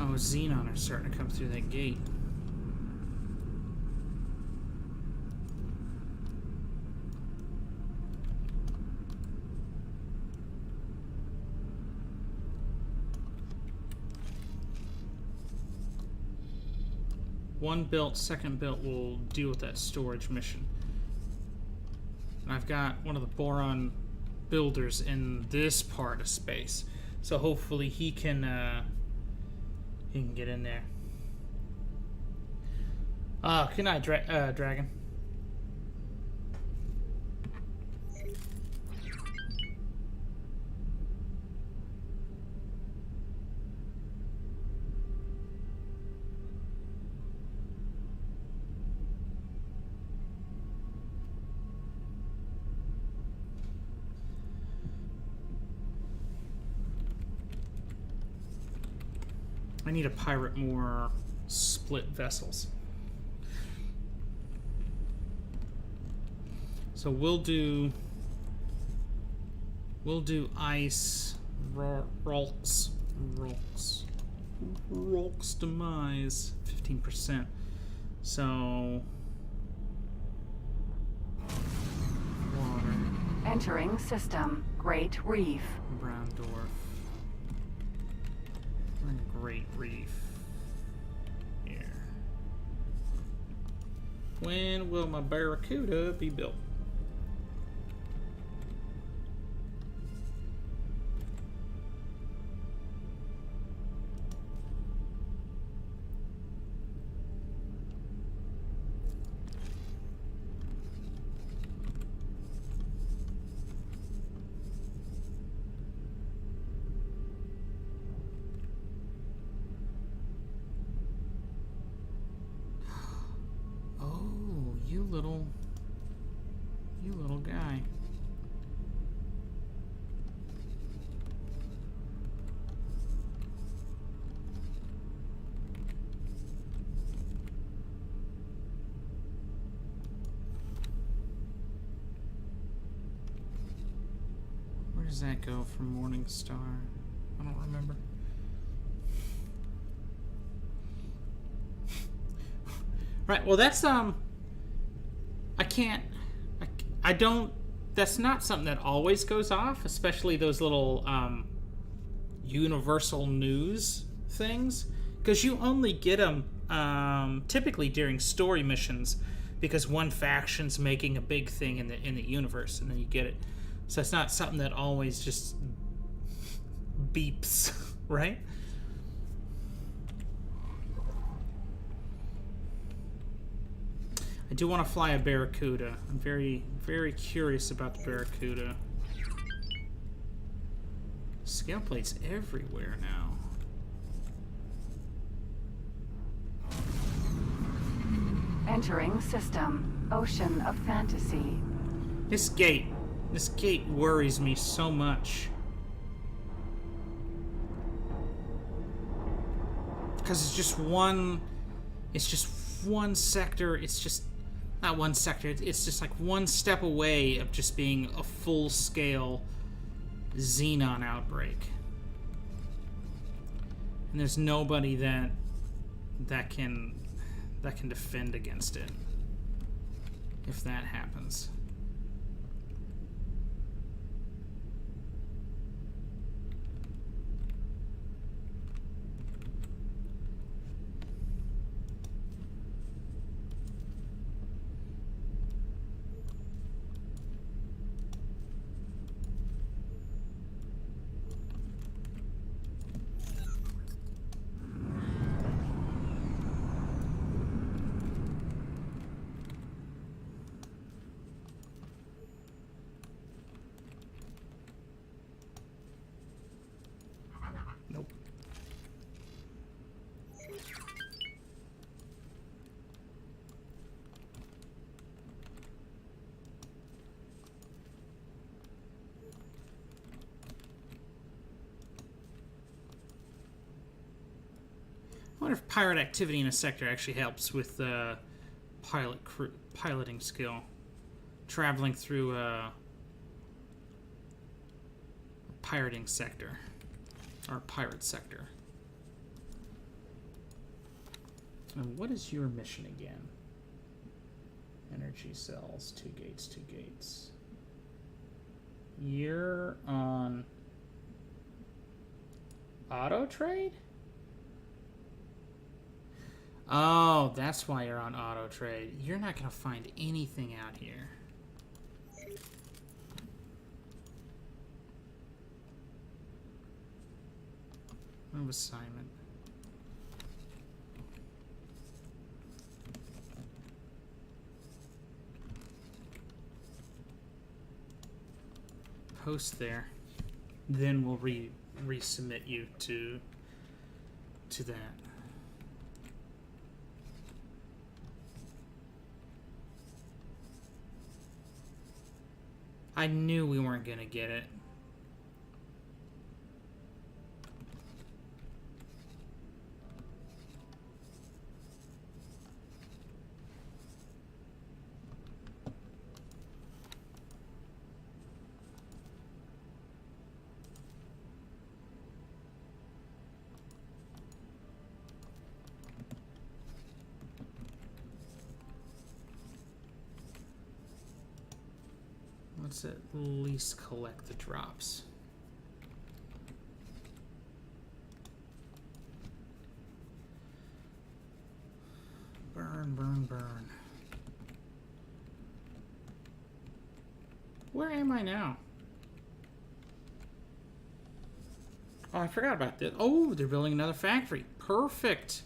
Oh, Xenon are starting to come through that gate. One built, second built will deal with that storage mission. And I've got one of the Boron builders in this part of space, so hopefully he can get in there. Good night, Dragon. I need to pirate more split vessels. So we'll do ice Rolk's demise 15%. So water. Entering system. Great Reef. Brown dwarf. Great Reef. Here. When will my Barracuda be built? You little guy. Where does that go from Morning Star? I don't remember. Right, well that's I don't, that's not something that always goes off, especially those little universal news things, because you only get them typically during story missions, because one faction's making a big thing in the universe, and then you get it. So it's not something that always just beeps, right? I do want to fly a Barracuda. I'm very, very curious about the Barracuda. Scale plates everywhere now. Entering system. Ocean of Fantasy. This gate worries me so much. Because it's just one sector. It's just not one sector. It's just like one step away of just being a full-scale Xenon outbreak. And there's nobody that can defend against it if that happens. wonder if pirate activity in a sector actually helps with piloting skill. Traveling through a pirating sector. Or pirate sector. And what is your mission again? Energy cells, 2 gates, 2 gates. You're on auto trade? Oh, that's why you're on auto trade. You're not gonna find anything out here. Move assignment. Post there, then we'll resubmit you to that. I knew we weren't gonna get it. Let's at least collect the drops. Burn, burn, burn. Where am I now? Oh, I forgot about this. Oh, they're building another factory. Perfect.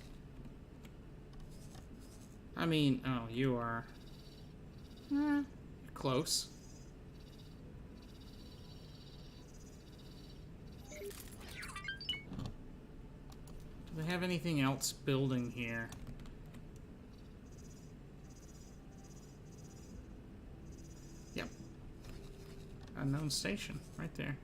I mean, oh, you are... close. Do they have anything else building here? Yep. Unknown station, right there.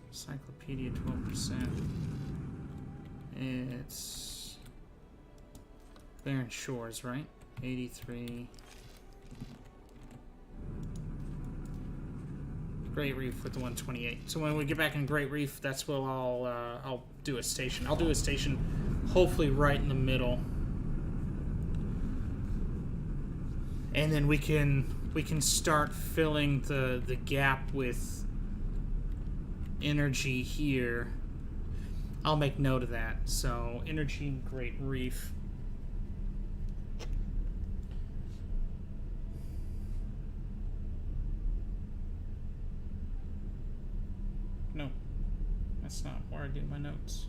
Encyclopedia 12%. It's Barren Shores, right? 83. Great Reef with the 128. So when we get back in Great Reef, that's where I'll do a station. I'll do a station, hopefully right in the middle, and then we can start filling the gap with energy here. I'll make note of that. So energy in Great Reef. No, that's not where I do my notes.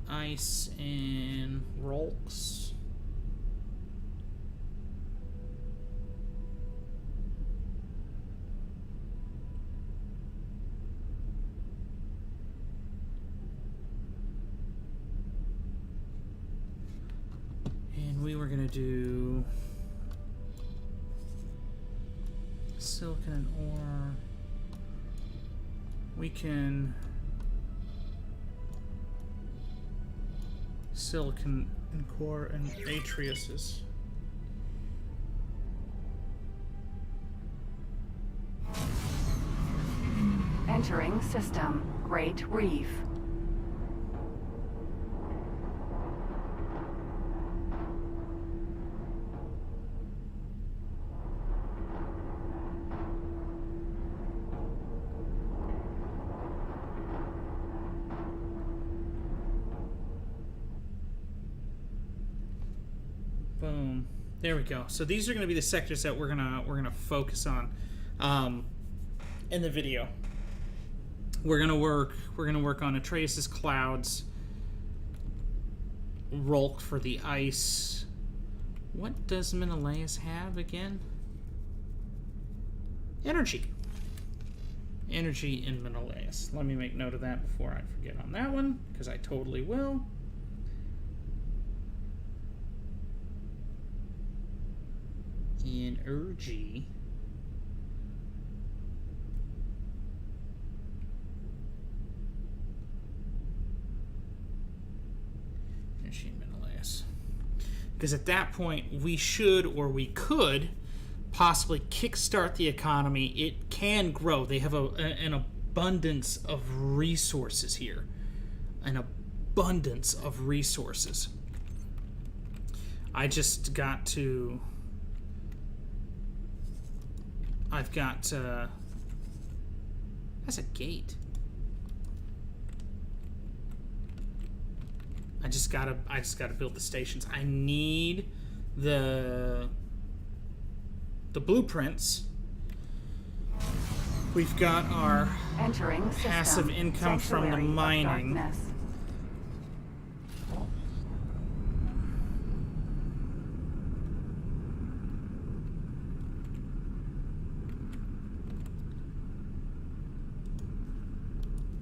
Ice and Rolks. And we were gonna do silicon and ore. We can silicon and core and Atreus's. Entering system. Great Reef. There we go. So these are going to be the sectors that we're gonna focus on in the video. We're gonna work on Atreus' clouds, Rolk for the ice. What does Menelaus have again? Energy. Energy in Menelaus. Let me make note of that before I forget on that one, because I totally will. Energy. Energy in Menelaus. Because at that point, we should, or we could, possibly kickstart the economy. It can grow. They have an abundance of resources here. An abundance of resources. I just got to... I've got... that's a gate. I just gotta build the stations. I need the blueprints. We've got our passive income from the mining.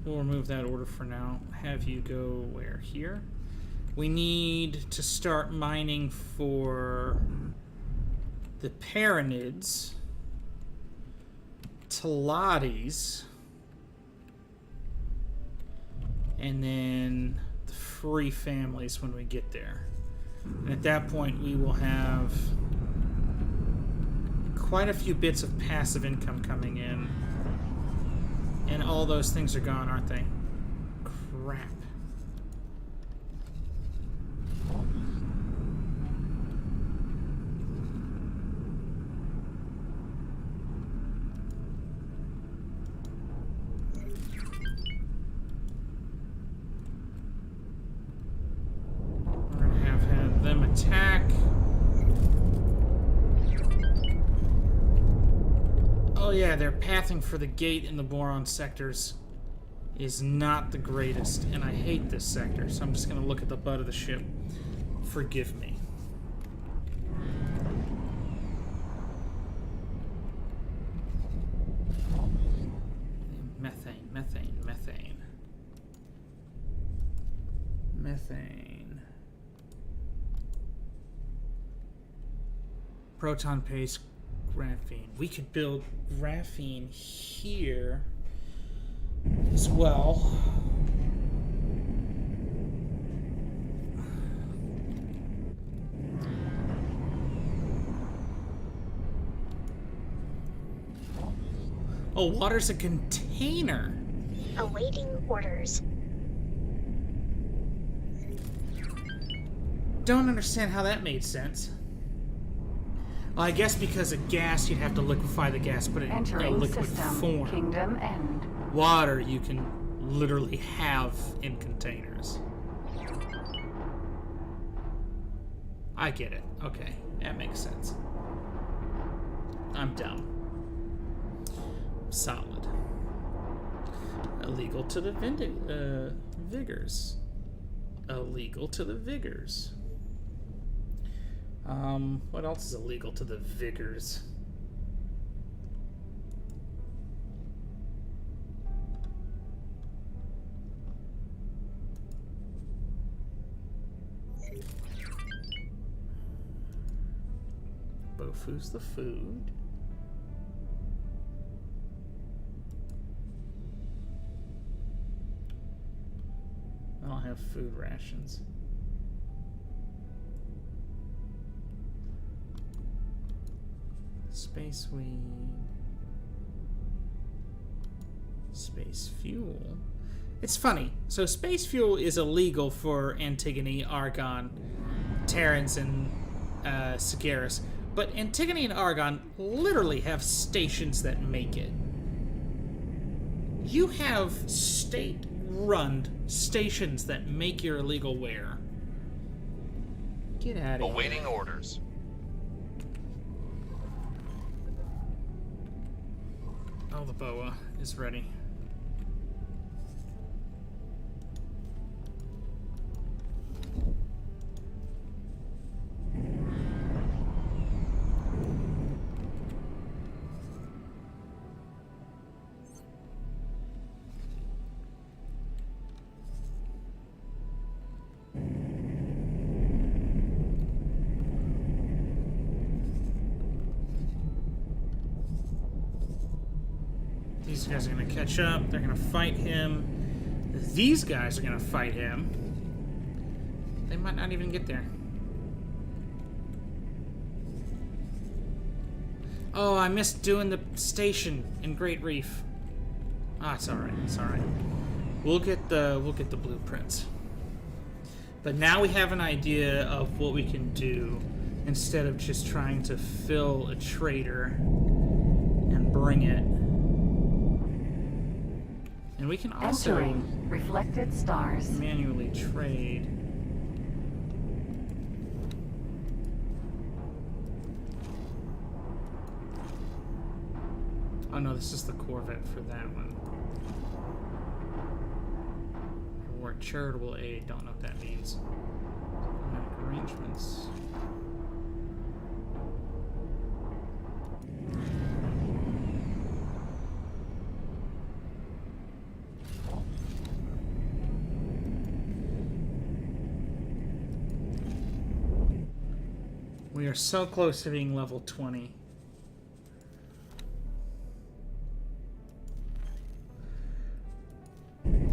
We'll remove that order for now. Have you go where? Here? We need to start mining for the Paranids, Telades, and then the free families when we get there. And at that point, we will have quite a few bits of passive income coming in. And all those things are gone, aren't they? Crap. We're gonna have them attack. Oh yeah, their pathing for the gate in the Boron sectors is not the greatest, and I hate this sector, so I'm just going to look at the butt of the ship. Forgive me. Methane, methane, methane. Methane. Proton paste. Graphene. We could build graphene here as well. Oh, water's a container. Awaiting orders. Don't understand how that made sense. Well, I guess because of gas, you'd have to liquefy the gas, put it in a liquid form. Kingdom end. Water, you can literally have in containers. I get it. Okay, that makes sense. I'm dumb. Solid. Illegal to the Vigors. Illegal to the Vigors. What else is illegal to the Vigors? Bofu's the food. I don't have food rations. Space weed. Space fuel. It's funny. So space fuel is illegal for Antigone, Argon, Terrans, and Sigeris. But Antigone and Argon literally have stations that make it. You have state-run stations that make your illegal ware. Get out of here. Awaiting orders. Oh, the boa is ready. These guys are going to catch up. They're going to fight him. These guys are going to fight him. They might not even get there. Oh, I missed doing the station in Great Reef. Ah, it's all right. It's all right. We'll get the blueprints. But now we have an idea of what we can do instead of just trying to fill a trader and bring it. And we can also Entering reflected stars. manually trade. Oh no, this is the Corvette for that one. Or charitable aid, don't know what that means. Diplomatic arrangements. We are so close to being level 20.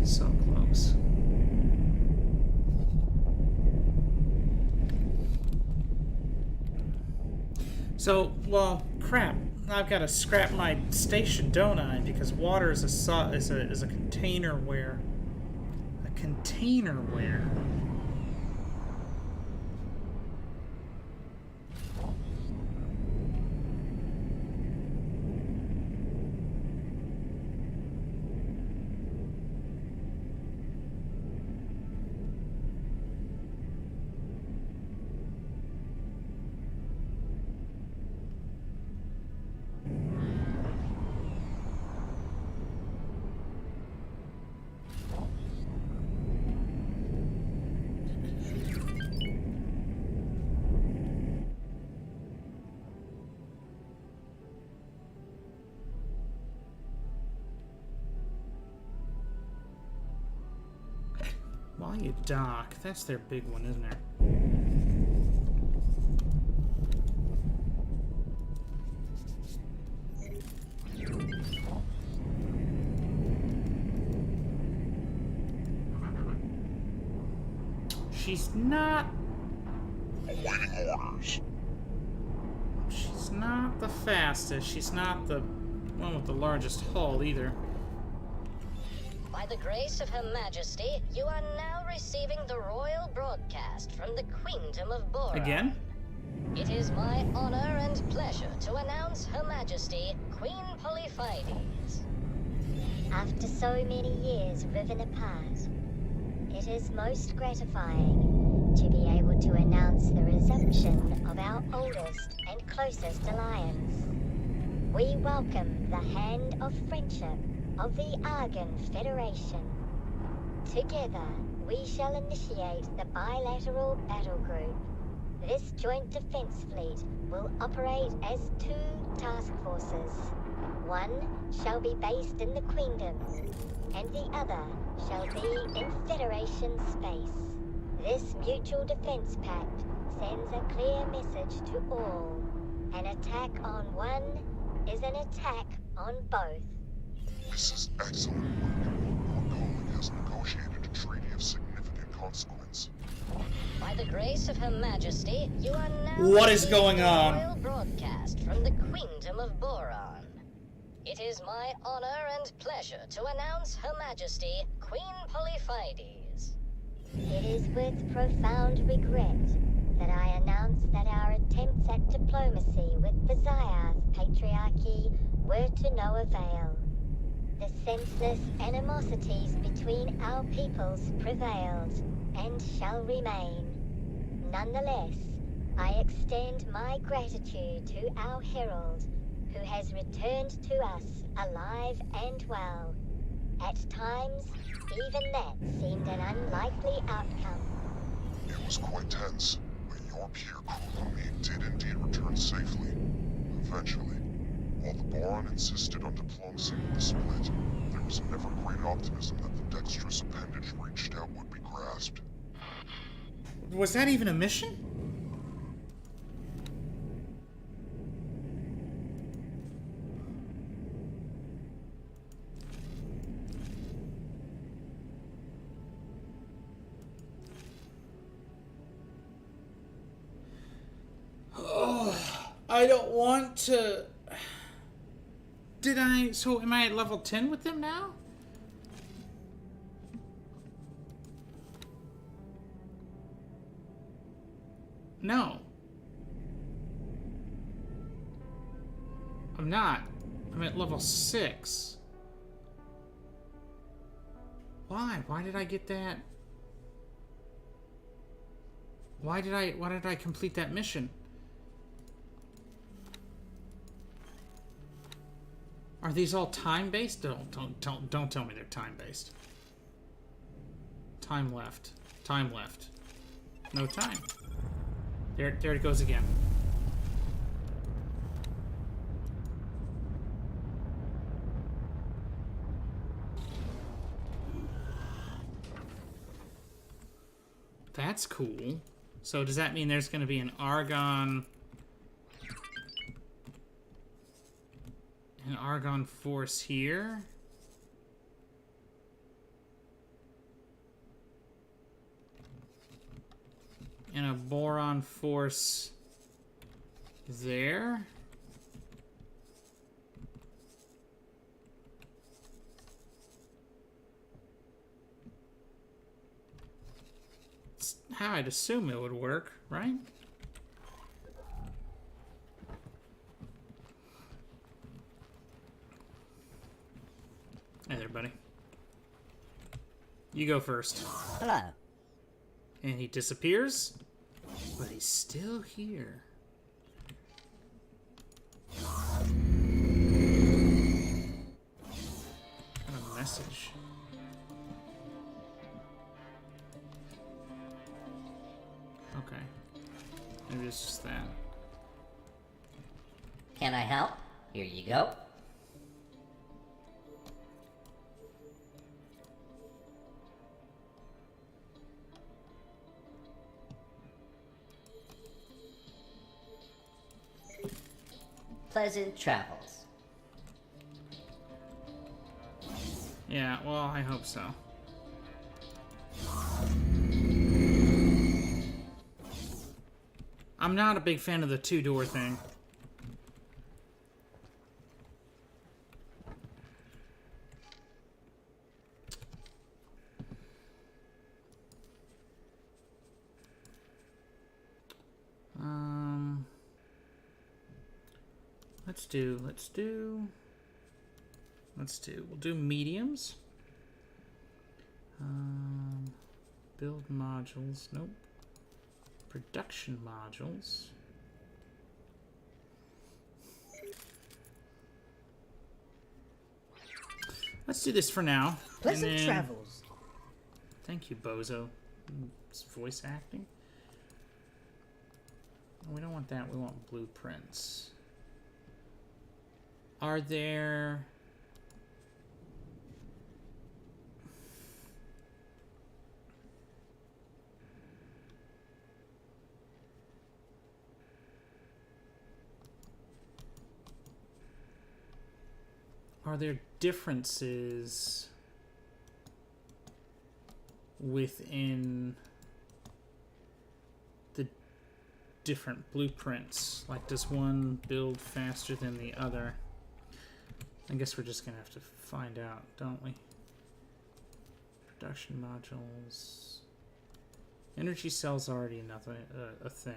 So close. So, well, crap. I've got to scrap my station, don't I? Because water is a container ware. A container ware. While you dock, that's their big one, isn't there? She's not. Awaiting orders. She's not the fastest. She's not the one with the largest hull either. By the grace of Her Majesty, you are now receiving the royal broadcast from the Queendom of Boron. Again? It is my honor and pleasure to announce Her Majesty, Queen Polyphides. After so many years riven apart, it is most gratifying to be able to announce the resumption of our oldest and closest alliance. We welcome the hand of friendship of the Argon Federation. Together, we shall initiate the bilateral battle group. This joint defense fleet will operate as two task forces. One shall be based in the Queendom, and the other shall be in Federation space. This mutual defense pact sends a clear message to all. An attack on one is an attack on both. This is excellent work. Your colleague has negotiated a treaty of significant consequence. By the grace of Her Majesty, you are now What is receiving going the on? royal broadcast from the Queendom of Boron. It is my honor and pleasure to announce Her Majesty, Queen Polyphides. It is with profound regret that I announce that our attempts at diplomacy with Vizia's patriarchy were to no avail. The senseless animosities between our peoples prevailed and shall remain. Nonetheless, I extend my gratitude to our herald, who has returned to us alive and well. At times, even that seemed an unlikely outcome. It was quite tense, but your peer crew and me did indeed return safely. Eventually, while the Boron insisted on diplomacy with the split, there was an ever-great optimism that the dexterous appendage reached out would be grasped. Was that even a mission? I don't want to... Did I... So am I at level 10 with them now? No. I'm not. I'm at level 6. Why? Why did I get that? Why did I complete that mission? Are these all time-based? Don't tell me they're time-based. Time left. Time left. No time. There it goes again. That's cool. So does that mean there's going to be an Argon force here? And a boron force there? It's how I'd assume it would work, right? Hey there, buddy. You go first. Hello. And he disappears, but he's still here. What a message. Okay. Maybe it's just that. Can I help? Here you go. Pleasant travels. Yeah, well, I hope so. I'm not a big fan of the two-door thing. We'll do mediums. Build modules. Nope. Production modules. Let's do this for now. Pleasant travels. Thank you, Bozo. It's voice acting. We don't want that. We want blueprints. Are there... Are there differences within the different blueprints? Like, does one build faster than the other? I guess we're just gonna have to find out, don't we? Production modules. Energy cells already another a thing.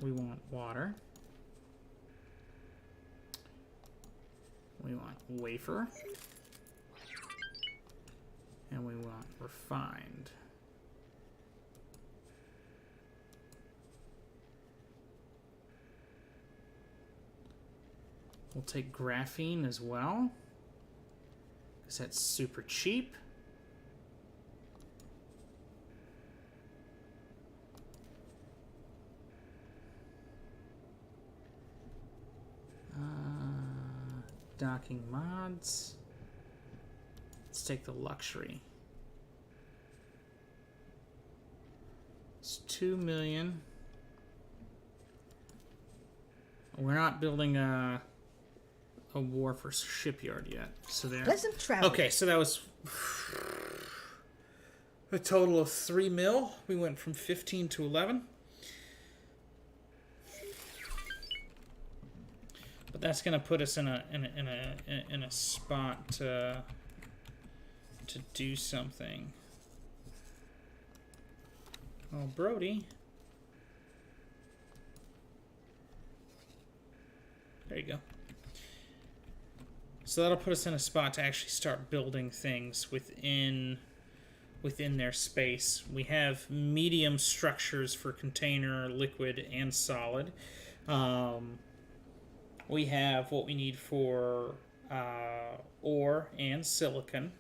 We want water. We want wafer. And we want refined. We'll take graphene as well, because that's super cheap. Docking mods. Let's take the luxury. It's 2 million. We're not building a wharf or shipyard yet. So there. Pleasant travel. Okay, so that was a total of 3 mil. We went from 15 to 11. But that's gonna put us in a spot to do something. Oh, Brody. There you go. So that'll put us in a spot to actually start building things within their space. We have medium structures for container, liquid, and solid. We have what we need for ore and silicon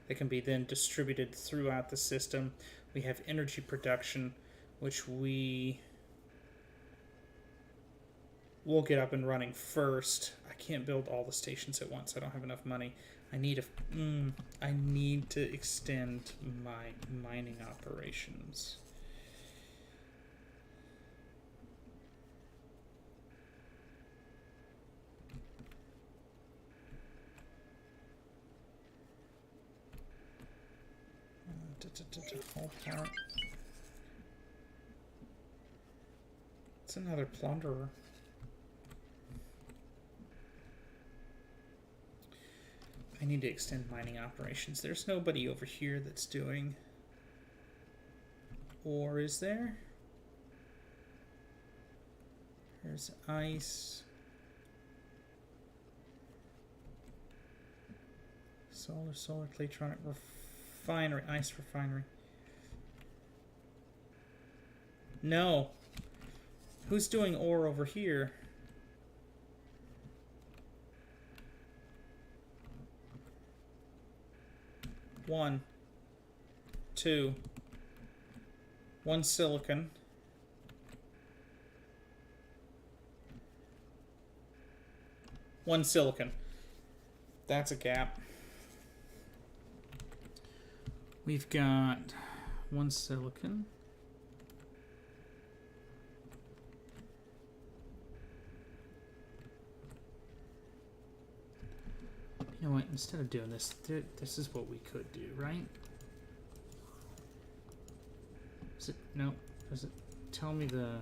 that can be then distributed throughout the system. We have energy production, which we will get up and running first. I can't build all the stations at once. I don't have enough money. I need to extend my mining operations. Whole part. It's another plunderer. I need to extend mining operations. There's nobody over here that's doing. Or is there? There's ice. Solar, Claytronic refinery, ice refinery. No. Who's doing ore over here? One. Two. One silicon. One silicon. That's a gap. We've got one silicon. You know what? Instead of doing this, this is what we could do, right? Is it? No. Does it tell me the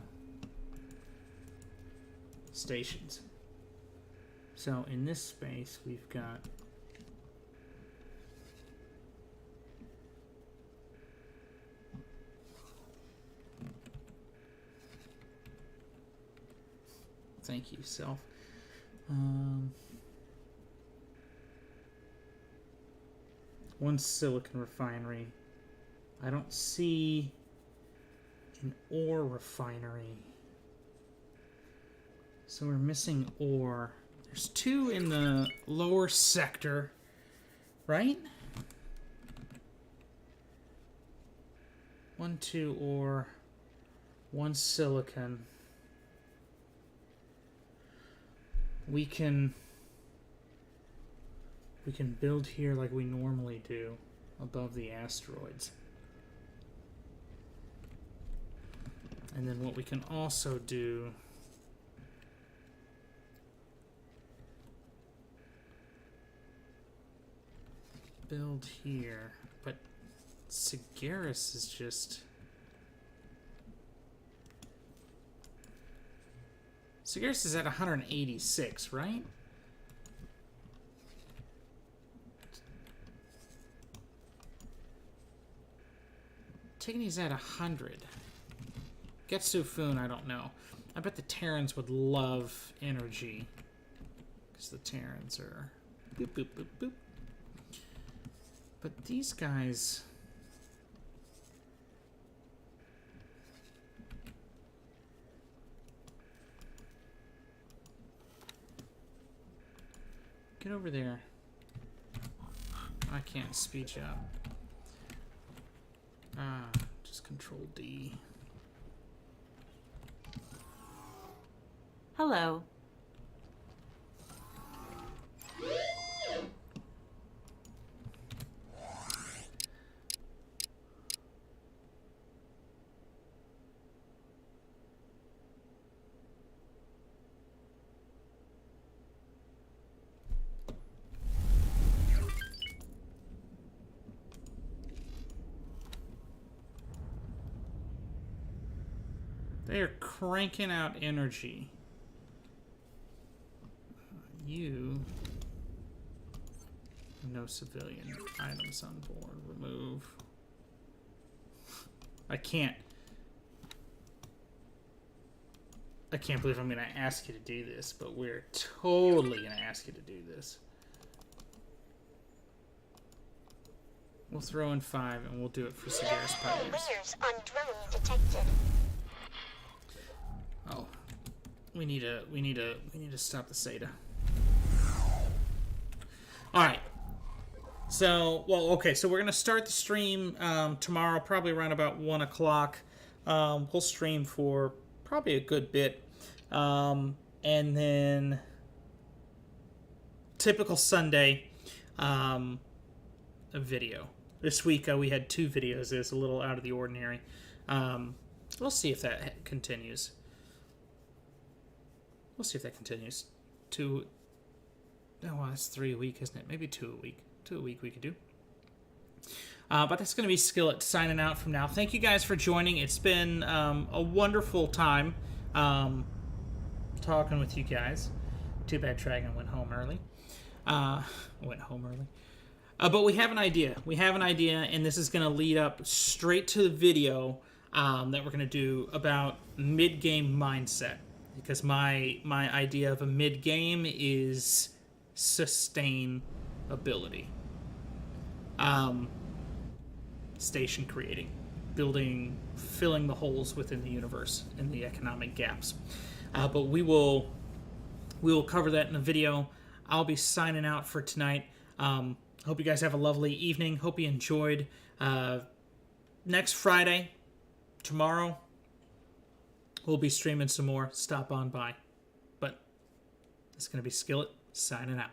stations? So in this space, we've got thank you, self. One silicon refinery. I don't see an ore refinery. So we're missing ore. There's two in the lower sector, right? 1, 2 ore, 1 silicon. We can build here like we normally do above the asteroids. And then what we can also do build here, but Sigaris is just Sigaris is at 186, right? Tigny's at 100. Getsufun, I don't know. I bet the Terrans would love energy. Because the Terrans are boop, boop, boop, boop. But these guys... Get over there. I can't speech up. Just Control D. Hello. They're cranking out energy. You... No civilian items on board. Remove. I can't believe I'm going to ask you to do this, but we're totally going to ask you to do this. We'll throw in 5 and we'll do it for Sagaris Pioneers. Wingers on drone detected. Oh, we need to stop the SATA. All right. So, well, okay. So we're gonna start the stream tomorrow, probably around about 1 o'clock. We'll stream for probably a good bit, and then typical Sunday, a video. This week we had 2 videos. It's a little out of the ordinary. We'll see if that continues. We'll see if that continues. 2. Oh, well, that's 3 a week, isn't it? Maybe 2 a week. 2 a week we could do. But that's going to be Skillet signing out from now. Thank you guys for joining. It's been a wonderful time talking with you guys. Too bad Dragon went home early. But we have an idea. We have an idea, and this is going to lead up straight to the video that we're going to do about mid-game mindset. Because my idea of a mid-game is sustainability. Station creating. Building, filling the holes within the universe and the economic gaps. But we will cover that in a video. I'll be signing out for tonight. Hope you guys have a lovely evening. Hope you enjoyed. Next Friday, tomorrow, we'll be streaming some more. Stop on by. But it's going to be Skillet signing out.